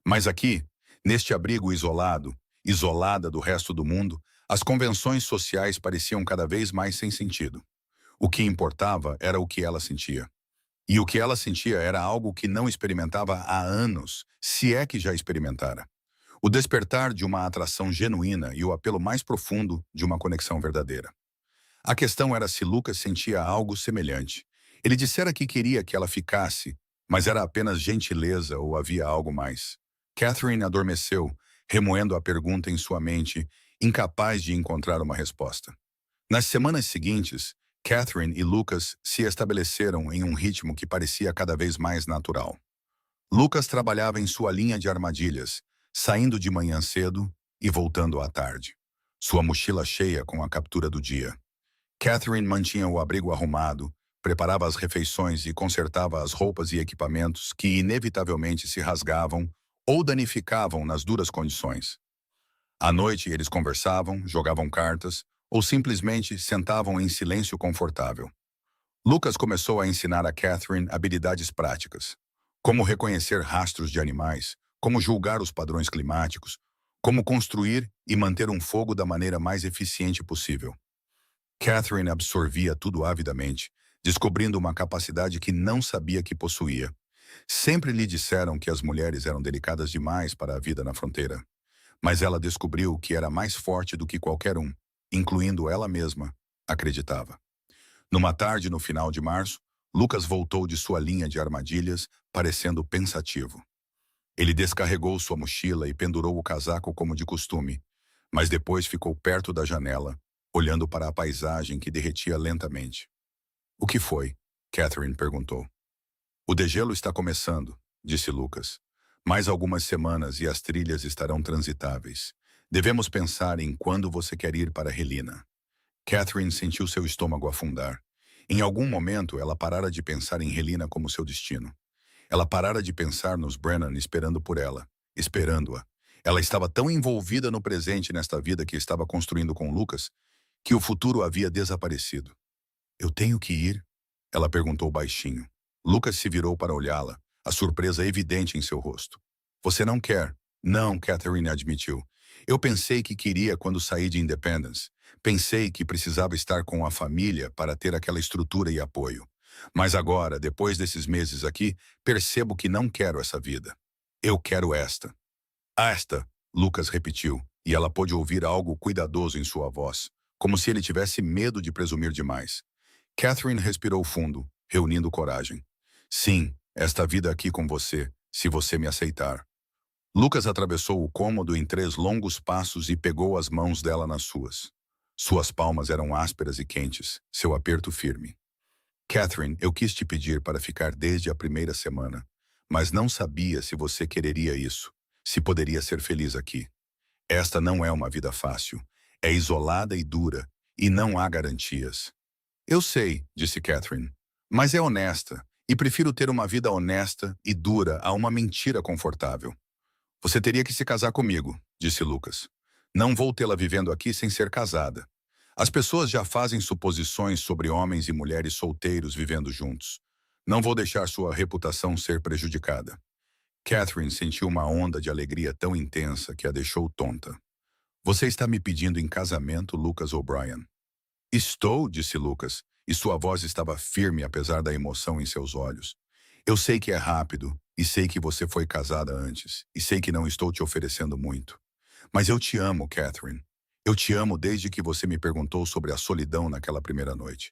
Mas aqui, neste abrigo isolado, isolada do resto do mundo, as convenções sociais pareciam cada vez mais sem sentido. O que importava era o que ela sentia. E o que ela sentia era algo que não experimentava há anos, se é que já experimentara. O despertar de uma atração genuína e o apelo mais profundo de uma conexão verdadeira. A questão era se Lucas sentia algo semelhante. Ele dissera que queria que ela ficasse, mas era apenas gentileza ou havia algo mais. Catherine adormeceu, remoendo a pergunta em sua mente, incapaz de encontrar uma resposta. Nas semanas seguintes, Catherine e Lucas se estabeleceram em um ritmo que parecia cada vez mais natural. Lucas trabalhava em sua linha de armadilhas, saindo de manhã cedo e voltando à tarde. Sua mochila cheia com a captura do dia. Catherine mantinha o abrigo arrumado, preparava as refeições e consertava as roupas e equipamentos que inevitavelmente se rasgavam ou danificavam nas duras condições. À noite eles conversavam, jogavam cartas ou simplesmente sentavam em silêncio confortável. Lucas começou a ensinar a Catherine habilidades práticas, como reconhecer rastros de animais, como julgar os padrões climáticos, como construir e manter um fogo da maneira mais eficiente possível. Catherine absorvia tudo avidamente, descobrindo uma capacidade que não sabia que possuía. Sempre lhe disseram que as mulheres eram delicadas demais para a vida na fronteira. Mas ela descobriu que era mais forte do que qualquer um, incluindo ela mesma, acreditava. Numa tarde no final de março, Lucas voltou de sua linha de armadilhas, parecendo pensativo. Ele descarregou sua mochila e pendurou o casaco como de costume, mas depois ficou perto da janela, olhando para a paisagem que derretia lentamente. "O que foi?" Catherine perguntou. "O degelo está começando", disse Lucas. "Mais algumas semanas e as trilhas estarão transitáveis. Devemos pensar em quando você quer ir para Helena." Catherine sentiu seu estômago afundar. Em algum momento, ela parara de pensar em Helena como seu destino. Ela parara de pensar nos Brennan esperando por ela, esperando-a. Ela estava tão envolvida no presente nesta vida que estava construindo com Lucas, que o futuro havia desaparecido. "Eu tenho que ir?" Ela perguntou baixinho. Lucas se virou para olhá-la, a surpresa evidente em seu rosto. "Você não quer?" "Não", Catherine admitiu. "Eu pensei que queria quando saí de Independence. Pensei que precisava estar com a família para ter aquela estrutura e apoio. Mas agora, depois desses meses aqui, percebo que não quero essa vida. Eu quero esta." "Esta", Lucas repetiu, e ela pôde ouvir algo cuidadoso em sua voz, como se ele tivesse medo de presumir demais. Catherine respirou fundo, reunindo coragem. "Sim, esta vida aqui com você, se você me aceitar." Lucas atravessou o cômodo em 3 longos passos e pegou as mãos dela nas suas. Suas palmas eram ásperas e quentes, seu aperto firme. "Catherine, eu quis te pedir para ficar desde a primeira semana, mas não sabia se você quereria isso, se poderia ser feliz aqui. Esta não é uma vida fácil, é isolada e dura, e não há garantias." "Eu sei", disse Catherine, "mas é honesta, e prefiro ter uma vida honesta e dura a uma mentira confortável." "Você teria que se casar comigo", disse Lucas. "Não vou tê-la vivendo aqui sem ser casada. As pessoas já fazem suposições sobre homens e mulheres solteiros vivendo juntos. Não vou deixar sua reputação ser prejudicada. Catherine sentiu uma onda de alegria tão intensa que a deixou tonta. Você está me pedindo em casamento, Lucas O'Brien? Estou, disse Lucas, e sua voz estava firme apesar da emoção em seus olhos. Eu sei que é rápido, e sei que você foi casada antes, e sei que não estou te oferecendo muito. Mas eu te amo, Catherine. Eu te amo desde que você me perguntou sobre a solidão naquela primeira noite.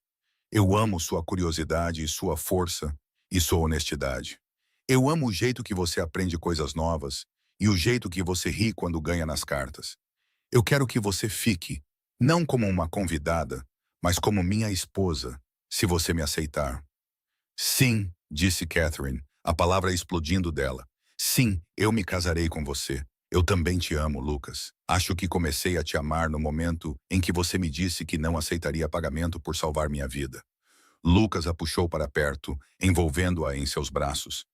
Eu amo sua curiosidade e sua força e sua honestidade. Eu amo o jeito que você aprende coisas novas e o jeito que você ri quando ganha nas cartas. Eu quero que você fique, não como uma convidada, mas como minha esposa, se você me aceitar. Sim, disse Catherine, a palavra explodindo dela. Sim, eu me casarei com você. Eu também te amo, Lucas. Acho que comecei a te amar no momento em que você me disse que não aceitaria pagamento por salvar minha vida. Lucas a puxou para perto, envolvendo-a em seus braços.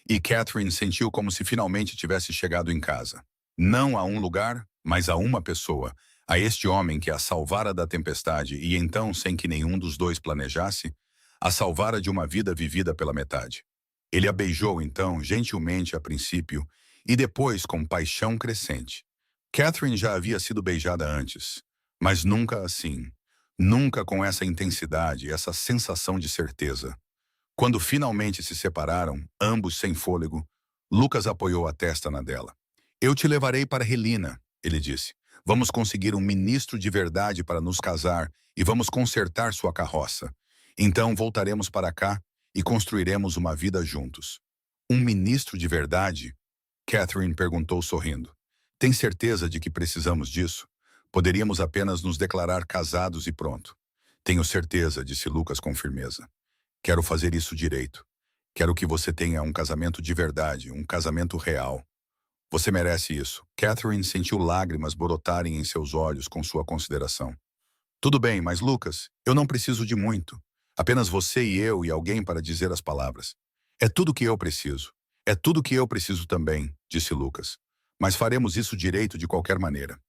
E Catherine sentiu como se finalmente tivesse chegado em casa. Não a um lugar, mas a uma pessoa, a este homem que a salvara da tempestade e então, sem que nenhum dos dois planejasse, a salvara de uma vida vivida pela metade. Ele a beijou então, gentilmente a princípio, e depois com paixão crescente. Catherine já havia sido beijada antes, mas nunca assim. Nunca com essa intensidade, essa sensação de certeza. Quando finalmente se separaram, ambos sem fôlego, Lucas apoiou a testa na dela. Eu te levarei para Helena, ele disse. Vamos conseguir um ministro de verdade para nos casar e vamos consertar sua carroça. Então voltaremos para cá e construiremos uma vida juntos. Um ministro de verdade? Catherine perguntou sorrindo. Tem certeza de que precisamos disso? Poderíamos apenas nos declarar casados e pronto. Tenho certeza, disse Lucas com firmeza. Quero fazer isso direito. Quero que você tenha um casamento de verdade, um casamento real. Você merece isso. Catherine sentiu lágrimas brotarem em seus olhos com sua consideração. Tudo bem, mas Lucas, eu não preciso de muito. Apenas você e eu e alguém para dizer as palavras. É tudo que eu preciso. É tudo que eu preciso também, disse Lucas. Mas faremos isso direito de qualquer maneira.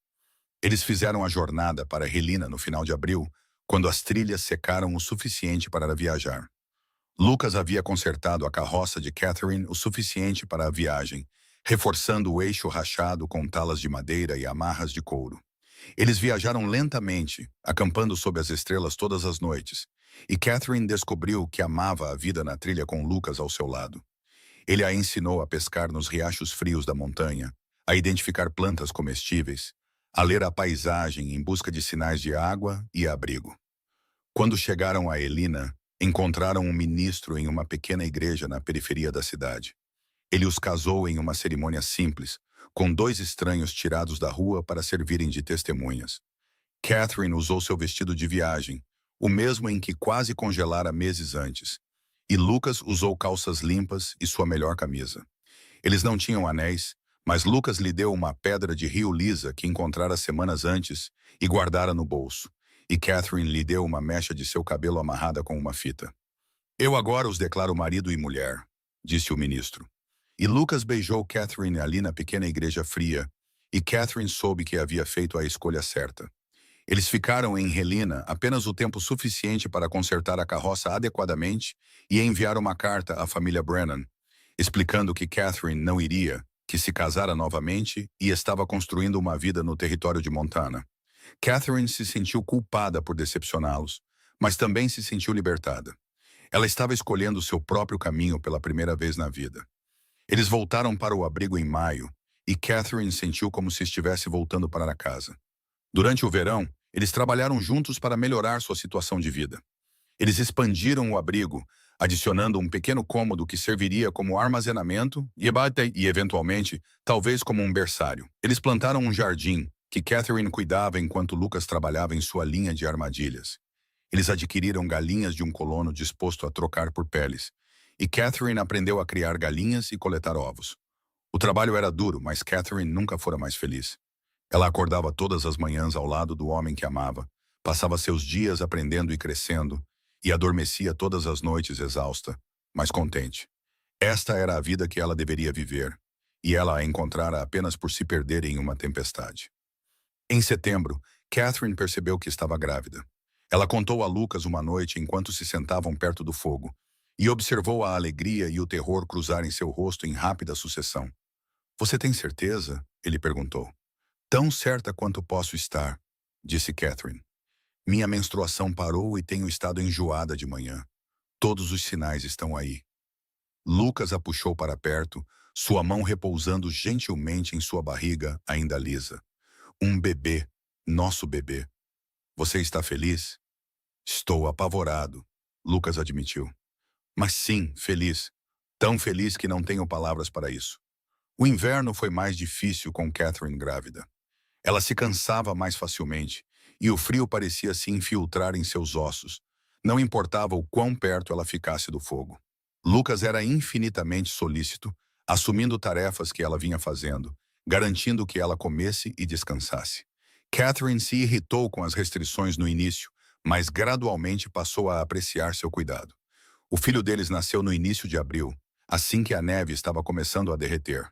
Eles fizeram a jornada para Helena no final de abril, quando as trilhas secaram o suficiente para viajar. Lucas havia consertado a carroça de Catherine o suficiente para a viagem, reforçando o eixo rachado com talas de madeira e amarras de couro. Eles viajaram lentamente, acampando sob as estrelas todas as noites, e Catherine descobriu que amava a vida na trilha com Lucas ao seu lado. Ele a ensinou a pescar nos riachos frios da montanha, a identificar plantas comestíveis, a ler a paisagem em busca de sinais de água e abrigo. Quando chegaram a Helena, encontraram um ministro em uma pequena igreja na periferia da cidade. Ele os casou em uma cerimônia simples, com dois estranhos tirados da rua para servirem de testemunhas. Catherine usou seu vestido de viagem, o mesmo em que quase congelara meses antes, e Lucas usou calças limpas e sua melhor camisa. Eles não tinham anéis, mas Lucas lhe deu uma pedra de rio lisa que encontrara semanas antes e guardara no bolso, e Catherine lhe deu uma mecha de seu cabelo amarrada com uma fita. Eu agora os declaro marido e mulher, disse o ministro. E Lucas beijou Catherine ali na pequena igreja fria, e Catherine soube que havia feito a escolha certa. Eles ficaram em Helena apenas o tempo suficiente para consertar a carroça adequadamente e enviar uma carta à família Brennan, explicando que Catherine não iria, que se casara novamente e estava construindo uma vida no território de Montana. Catherine se sentiu culpada por decepcioná-los, mas também se sentiu libertada. Ela estava escolhendo seu próprio caminho pela primeira vez na vida. Eles voltaram para o abrigo em maio, e Catherine sentiu como se estivesse voltando para casa. Durante o verão, eles trabalharam juntos para melhorar sua situação de vida. Eles expandiram o abrigo, adicionando um pequeno cômodo que serviria como armazenamento e, eventualmente, talvez como um berçário. Eles plantaram um jardim, que Catherine cuidava enquanto Lucas trabalhava em sua linha de armadilhas. Eles adquiriram galinhas de um colono disposto a trocar por peles, e Catherine aprendeu a criar galinhas e coletar ovos. O trabalho era duro, mas Catherine nunca fora mais feliz. Ela acordava todas as manhãs ao lado do homem que amava, passava seus dias aprendendo e crescendo, e adormecia todas as noites exausta, mas contente. Esta era a vida que ela deveria viver, e ela a encontrara apenas por se perder em uma tempestade. Em setembro, Catherine percebeu que estava grávida. Ela contou a Lucas uma noite enquanto se sentavam perto do fogo e observou a alegria e o terror cruzarem seu rosto em rápida sucessão. Você tem certeza? Ele perguntou. Tão certa quanto posso estar, disse Catherine. Minha menstruação parou e tenho estado enjoada de manhã. Todos os sinais estão aí. Lucas a puxou para perto, sua mão repousando gentilmente em sua barriga, ainda lisa. Um bebê, nosso bebê. Você está feliz? Estou apavorado, Lucas admitiu. Mas sim, feliz. Tão feliz que não tenho palavras para isso. O inverno foi mais difícil com Catherine grávida. Ela se cansava mais facilmente, e o frio parecia se infiltrar em seus ossos. Não importava o quão perto ela ficasse do fogo. Lucas era infinitamente solícito, assumindo tarefas que ela vinha fazendo, garantindo que ela comesse e descansasse. Catherine se irritou com as restrições no início, mas gradualmente passou a apreciar seu cuidado. O filho deles nasceu no início de abril, assim que a neve estava começando a derreter.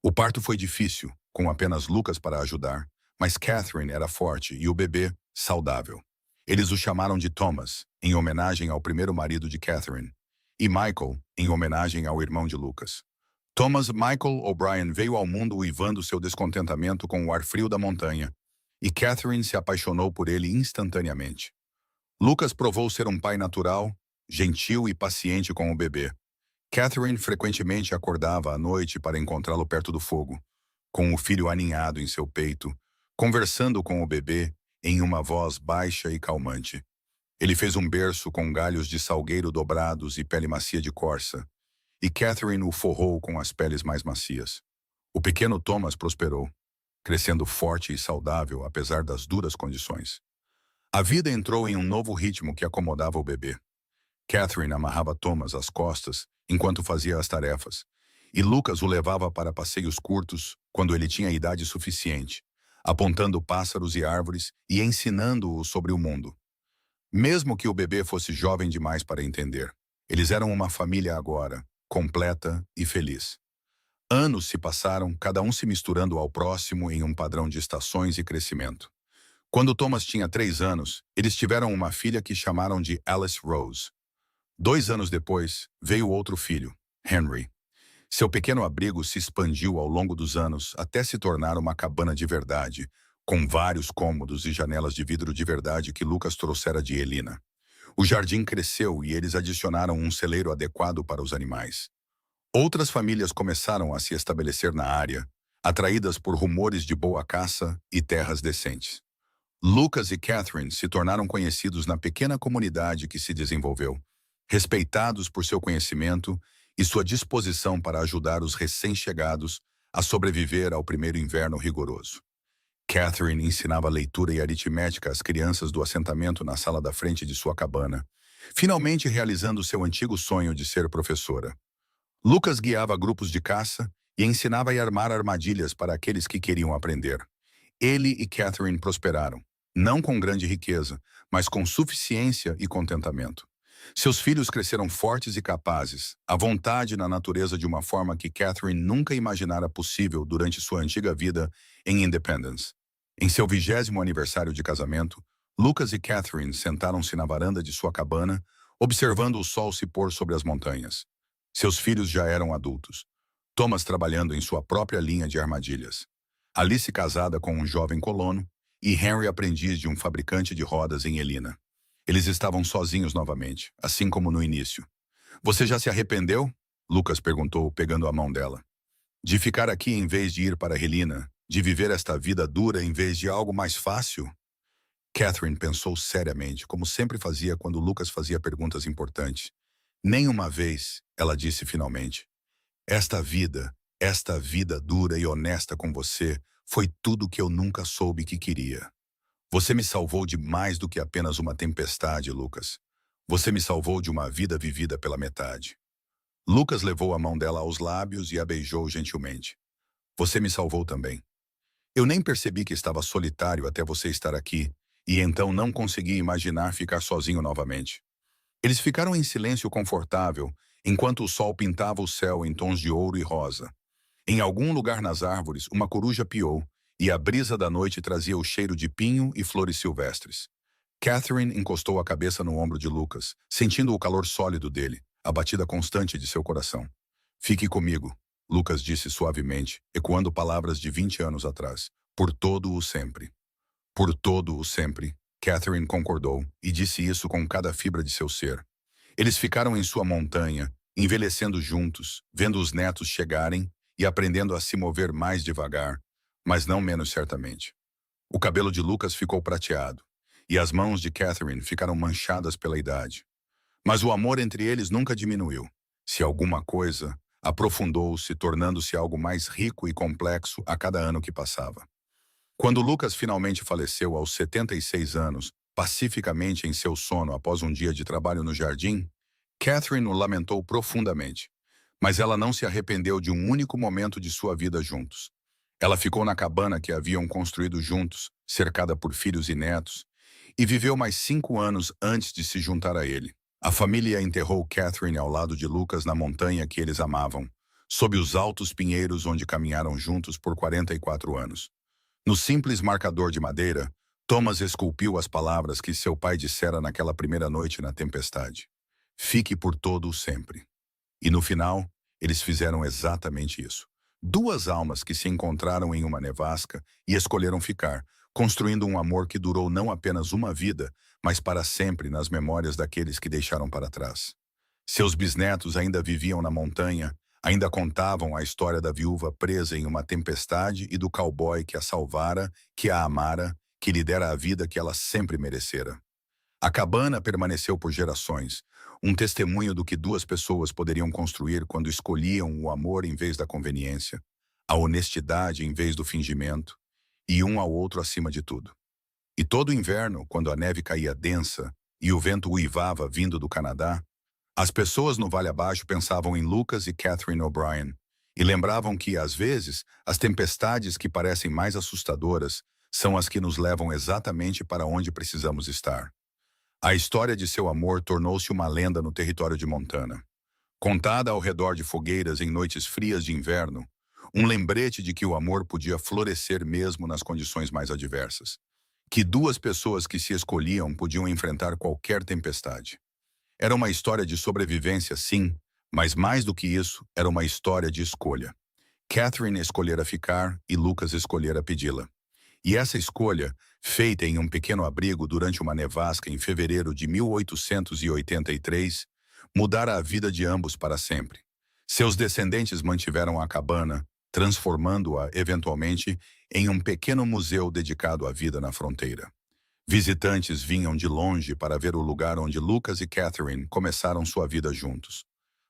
O parto foi difícil, com apenas Lucas para ajudar, mas Catherine era forte e o bebê, saudável. Eles o chamaram de Thomas, em homenagem ao primeiro marido de Catherine, e Michael, em homenagem ao irmão de Lucas. Thomas Michael O'Brien veio ao mundo uivando seu descontentamento com o ar frio da montanha, e Catherine se apaixonou por ele instantaneamente. Lucas provou ser um pai natural, gentil e paciente com o bebê. Catherine frequentemente acordava à noite para encontrá-lo perto do fogo, com o filho aninhado em seu peito, conversando com o bebê em uma voz baixa e calmante. Ele fez um berço com galhos de salgueiro dobrados e pele macia de corça, e Catherine o forrou com as peles mais macias. O pequeno Thomas prosperou, crescendo forte e saudável apesar das duras condições. A vida entrou em um novo ritmo que acomodava o bebê. Catherine amarrava Thomas às costas enquanto fazia as tarefas, e Lucas o levava para passeios curtos quando ele tinha idade suficiente, apontando pássaros e árvores e ensinando-o sobre o mundo. Mesmo que o bebê fosse jovem demais para entender, eles eram uma família agora, completa e feliz. Anos se passaram, cada um se misturando ao próximo em um padrão de estações e crescimento. Quando Thomas tinha 3 anos, eles tiveram uma filha que chamaram de Alice Rose. 2 anos depois, veio outro filho, Henry. Seu pequeno abrigo se expandiu ao longo dos anos até se tornar uma cabana de verdade, com vários cômodos e janelas de vidro de verdade que Lucas trouxera de Helena. O jardim cresceu e eles adicionaram um celeiro adequado para os animais. Outras famílias começaram a se estabelecer na área, atraídas por rumores de boa caça e terras decentes. Lucas e Catherine se tornaram conhecidos na pequena comunidade que se desenvolveu, respeitados por seu conhecimento e sua disposição para ajudar os recém-chegados a sobreviver ao primeiro inverno rigoroso. Catherine ensinava leitura e aritmética às crianças do assentamento na sala da frente de sua cabana, finalmente realizando seu antigo sonho de ser professora. Lucas guiava grupos de caça e ensinava a armar armadilhas para aqueles que queriam aprender. Ele e Catherine prosperaram, não com grande riqueza, mas com suficiência e contentamento. Seus filhos cresceram fortes e capazes, à vontade na natureza de uma forma que Catherine nunca imaginara possível durante sua antiga vida em Independence. Em seu 20º aniversário de casamento, Lucas e Catherine sentaram-se na varanda de sua cabana, observando o sol se pôr sobre as montanhas. Seus filhos já eram adultos, Thomas trabalhando em sua própria linha de armadilhas, Alice casada com um jovem colono e Henry aprendiz de um fabricante de rodas em Helena. Eles estavam sozinhos novamente, assim como no início. Você já se arrependeu? Lucas perguntou, pegando a mão dela. De ficar aqui em vez de ir para Helena, de viver esta vida dura em vez de algo mais fácil? Catherine pensou seriamente, como sempre fazia quando Lucas fazia perguntas importantes. Nem uma vez, ela disse finalmente. Esta vida dura e honesta com você, foi tudo que eu nunca soube que queria. Você me salvou de mais do que apenas uma tempestade, Lucas. Você me salvou de uma vida vivida pela metade. Lucas levou a mão dela aos lábios e a beijou gentilmente. Você me salvou também. Eu nem percebi que estava solitário até você estar aqui, e então não consegui imaginar ficar sozinho novamente. Eles ficaram em silêncio confortável, enquanto o sol pintava o céu em tons de ouro e rosa. Em algum lugar nas árvores, uma coruja piou, e a brisa da noite trazia o cheiro de pinho e flores silvestres. Catherine encostou a cabeça no ombro de Lucas, sentindo o calor sólido dele, a batida constante de seu coração. Fique comigo, Lucas disse suavemente, ecoando palavras de 20 anos atrás. Por todo o sempre. Por todo o sempre, Catherine concordou, e disse isso com cada fibra de seu ser. Eles ficaram em sua montanha, envelhecendo juntos, vendo os netos chegarem e aprendendo a se mover mais devagar, mas não menos certamente. O cabelo de Lucas ficou prateado, e as mãos de Catherine ficaram manchadas pela idade. Mas o amor entre eles nunca diminuiu. Se alguma coisa, aprofundou-se, tornando-se algo mais rico e complexo a cada ano que passava. Quando Lucas finalmente faleceu aos 76 anos, pacificamente em seu sono após um dia de trabalho no jardim, Catherine o lamentou profundamente. Mas ela não se arrependeu de um único momento de sua vida juntos. Ela ficou na cabana que haviam construído juntos, cercada por filhos e netos, e viveu mais 5 anos antes de se juntar a ele. A família enterrou Catherine ao lado de Lucas na montanha que eles amavam, sob os altos pinheiros onde caminharam juntos por 44 anos. No simples marcador de madeira, Thomas esculpiu as palavras que seu pai dissera naquela primeira noite na tempestade. Fique por todo o sempre. E no final, eles fizeram exatamente isso. Duas almas que se encontraram em uma nevasca e escolheram ficar, construindo um amor que durou não apenas uma vida, mas para sempre nas memórias daqueles que deixaram para trás. Seus bisnetos ainda viviam na montanha, ainda contavam a história da viúva presa em uma tempestade e do cowboy que a salvara, que a amara, que lhe dera a vida que ela sempre merecera. A cabana permaneceu por gerações, um testemunho do que duas pessoas poderiam construir quando escolhiam o amor em vez da conveniência, a honestidade em vez do fingimento, e um ao outro acima de tudo. E todo inverno, quando a neve caía densa e o vento uivava vindo do Canadá, as pessoas no Vale Abaixo pensavam em Lucas e Catherine O'Brien e lembravam que, às vezes, as tempestades que parecem mais assustadoras são as que nos levam exatamente para onde precisamos estar. A história de seu amor tornou-se uma lenda no território de Montana. Contada ao redor de fogueiras em noites frias de inverno, um lembrete de que o amor podia florescer mesmo nas condições mais adversas. Que duas pessoas que se escolhiam podiam enfrentar qualquer tempestade. Era uma história de sobrevivência, sim, mas mais do que isso, era uma história de escolha. Catherine escolhera ficar e Lucas escolhera pedi-la. E essa escolha, feita em um pequeno abrigo durante uma nevasca em fevereiro de 1883, mudara a vida de ambos para sempre. Seus descendentes mantiveram a cabana, transformando-a, eventualmente, em um pequeno museu dedicado à vida na fronteira. Visitantes vinham de longe para ver o lugar onde Lucas e Catherine começaram sua vida juntos.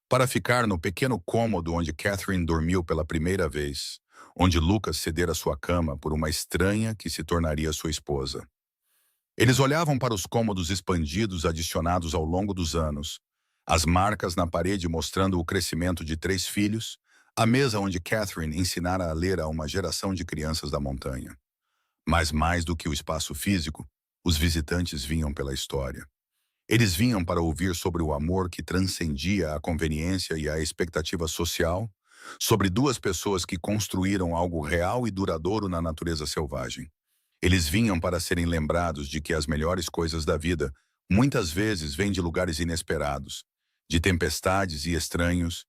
Para ficar no pequeno cômodo onde Catherine dormiu pela primeira vez, onde Lucas cedera sua cama por uma estranha que se tornaria sua esposa. Eles olhavam para os cômodos expandidos adicionados ao longo dos anos, as marcas na parede mostrando o crescimento de 3 filhos, a mesa onde Catherine ensinara a ler a uma geração de crianças da montanha. Mas mais do que o espaço físico, os visitantes vinham pela história. Eles vinham para ouvir sobre o amor que transcendia a conveniência e a expectativa social, sobre duas pessoas que construíram algo real e duradouro na natureza selvagem. Eles vinham para serem lembrados de que as melhores coisas da vida muitas vezes vêm de lugares inesperados, de tempestades e estranhos,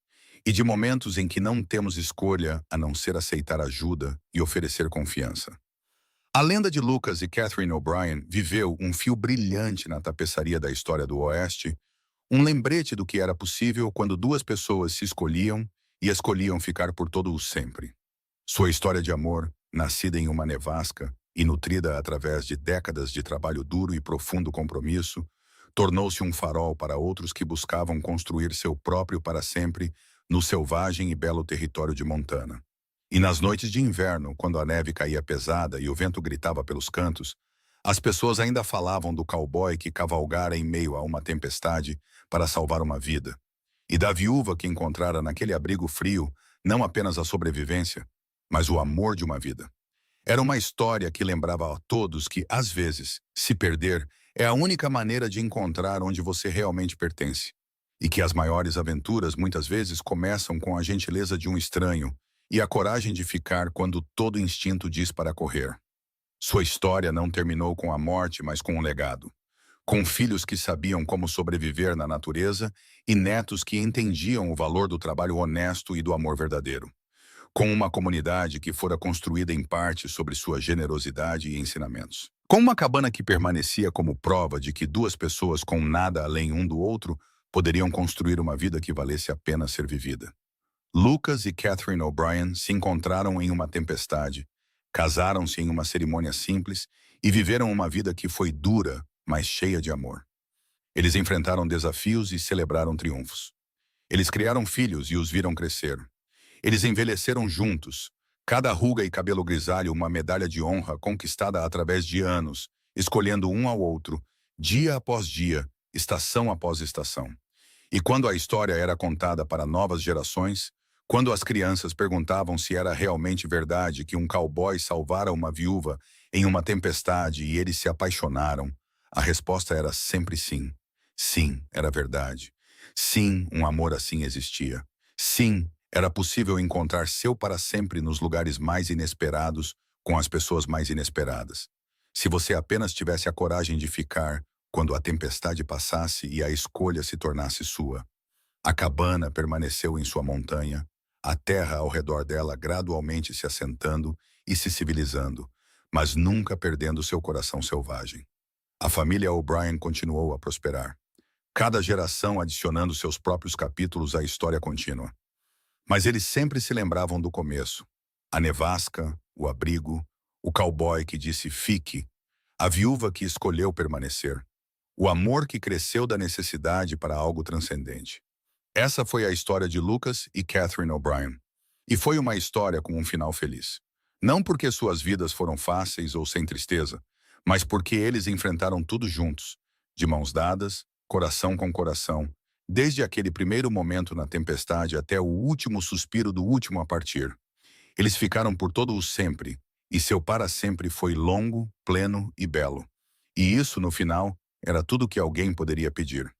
e de momentos em que não temos escolha a não ser aceitar ajuda e oferecer confiança. A lenda de Lucas e Catherine O'Brien viveu um fio brilhante na tapeçaria da história do Oeste, um lembrete do que era possível quando duas pessoas se escolhiam e escolhiam ficar por todo o sempre. Sua história de amor, nascida em uma nevasca e nutrida através de décadas de trabalho duro e profundo compromisso, tornou-se um farol para outros que buscavam construir seu próprio para sempre no selvagem e belo território de Montana. E nas noites de inverno, quando a neve caía pesada e o vento gritava pelos cantos, as pessoas ainda falavam do cowboy que cavalgara em meio a uma tempestade para salvar uma vida, e da viúva que encontrara naquele abrigo frio não apenas a sobrevivência, mas o amor de uma vida. Era uma história que lembrava a todos que, às vezes, se perder é a única maneira de encontrar onde você realmente pertence, e que as maiores aventuras muitas vezes começam com a gentileza de um estranho, e a coragem de ficar quando todo instinto diz para correr. Sua história não terminou com a morte, mas com um legado. Com filhos que sabiam como sobreviver na natureza e netos que entendiam o valor do trabalho honesto e do amor verdadeiro. Com uma comunidade que fora construída em parte sobre sua generosidade e ensinamentos. Com uma cabana que permanecia como prova de que duas pessoas com nada além um do outro poderiam construir uma vida que valesse a pena ser vivida. Lucas e Catherine O'Brien se encontraram em uma tempestade, casaram-se em uma cerimônia simples e viveram uma vida que foi dura, mas cheia de amor. Eles enfrentaram desafios e celebraram triunfos. Eles criaram filhos e os viram crescer. Eles envelheceram juntos, cada ruga e cabelo grisalho uma medalha de honra conquistada através de anos, escolhendo um ao outro, dia após dia, estação após estação. E quando a história era contada para novas gerações, quando as crianças perguntavam se era realmente verdade que um cowboy salvara uma viúva em uma tempestade e eles se apaixonaram, a resposta era sempre sim. Sim, era verdade. Sim, um amor assim existia. Sim, era possível encontrar seu para sempre nos lugares mais inesperados, com as pessoas mais inesperadas. Se você apenas tivesse a coragem de ficar quando a tempestade passasse e a escolha se tornasse sua. A cabana permaneceu em sua montanha, a terra ao redor dela gradualmente se assentando e se civilizando, mas nunca perdendo seu coração selvagem. A família O'Brien continuou a prosperar, cada geração adicionando seus próprios capítulos à história contínua. Mas eles sempre se lembravam do começo. A nevasca, o abrigo, o cowboy que disse fique, a viúva que escolheu permanecer, o amor que cresceu da necessidade para algo transcendente. Essa foi a história de Lucas e Catherine O'Brien. E foi uma história com um final feliz. Não porque suas vidas foram fáceis ou sem tristeza, mas porque eles enfrentaram tudo juntos, de mãos dadas, coração com coração, desde aquele primeiro momento na tempestade até o último suspiro do último a partir. Eles ficaram por todo o sempre, e seu para sempre foi longo, pleno e belo. E isso, no final, era tudo que alguém poderia pedir.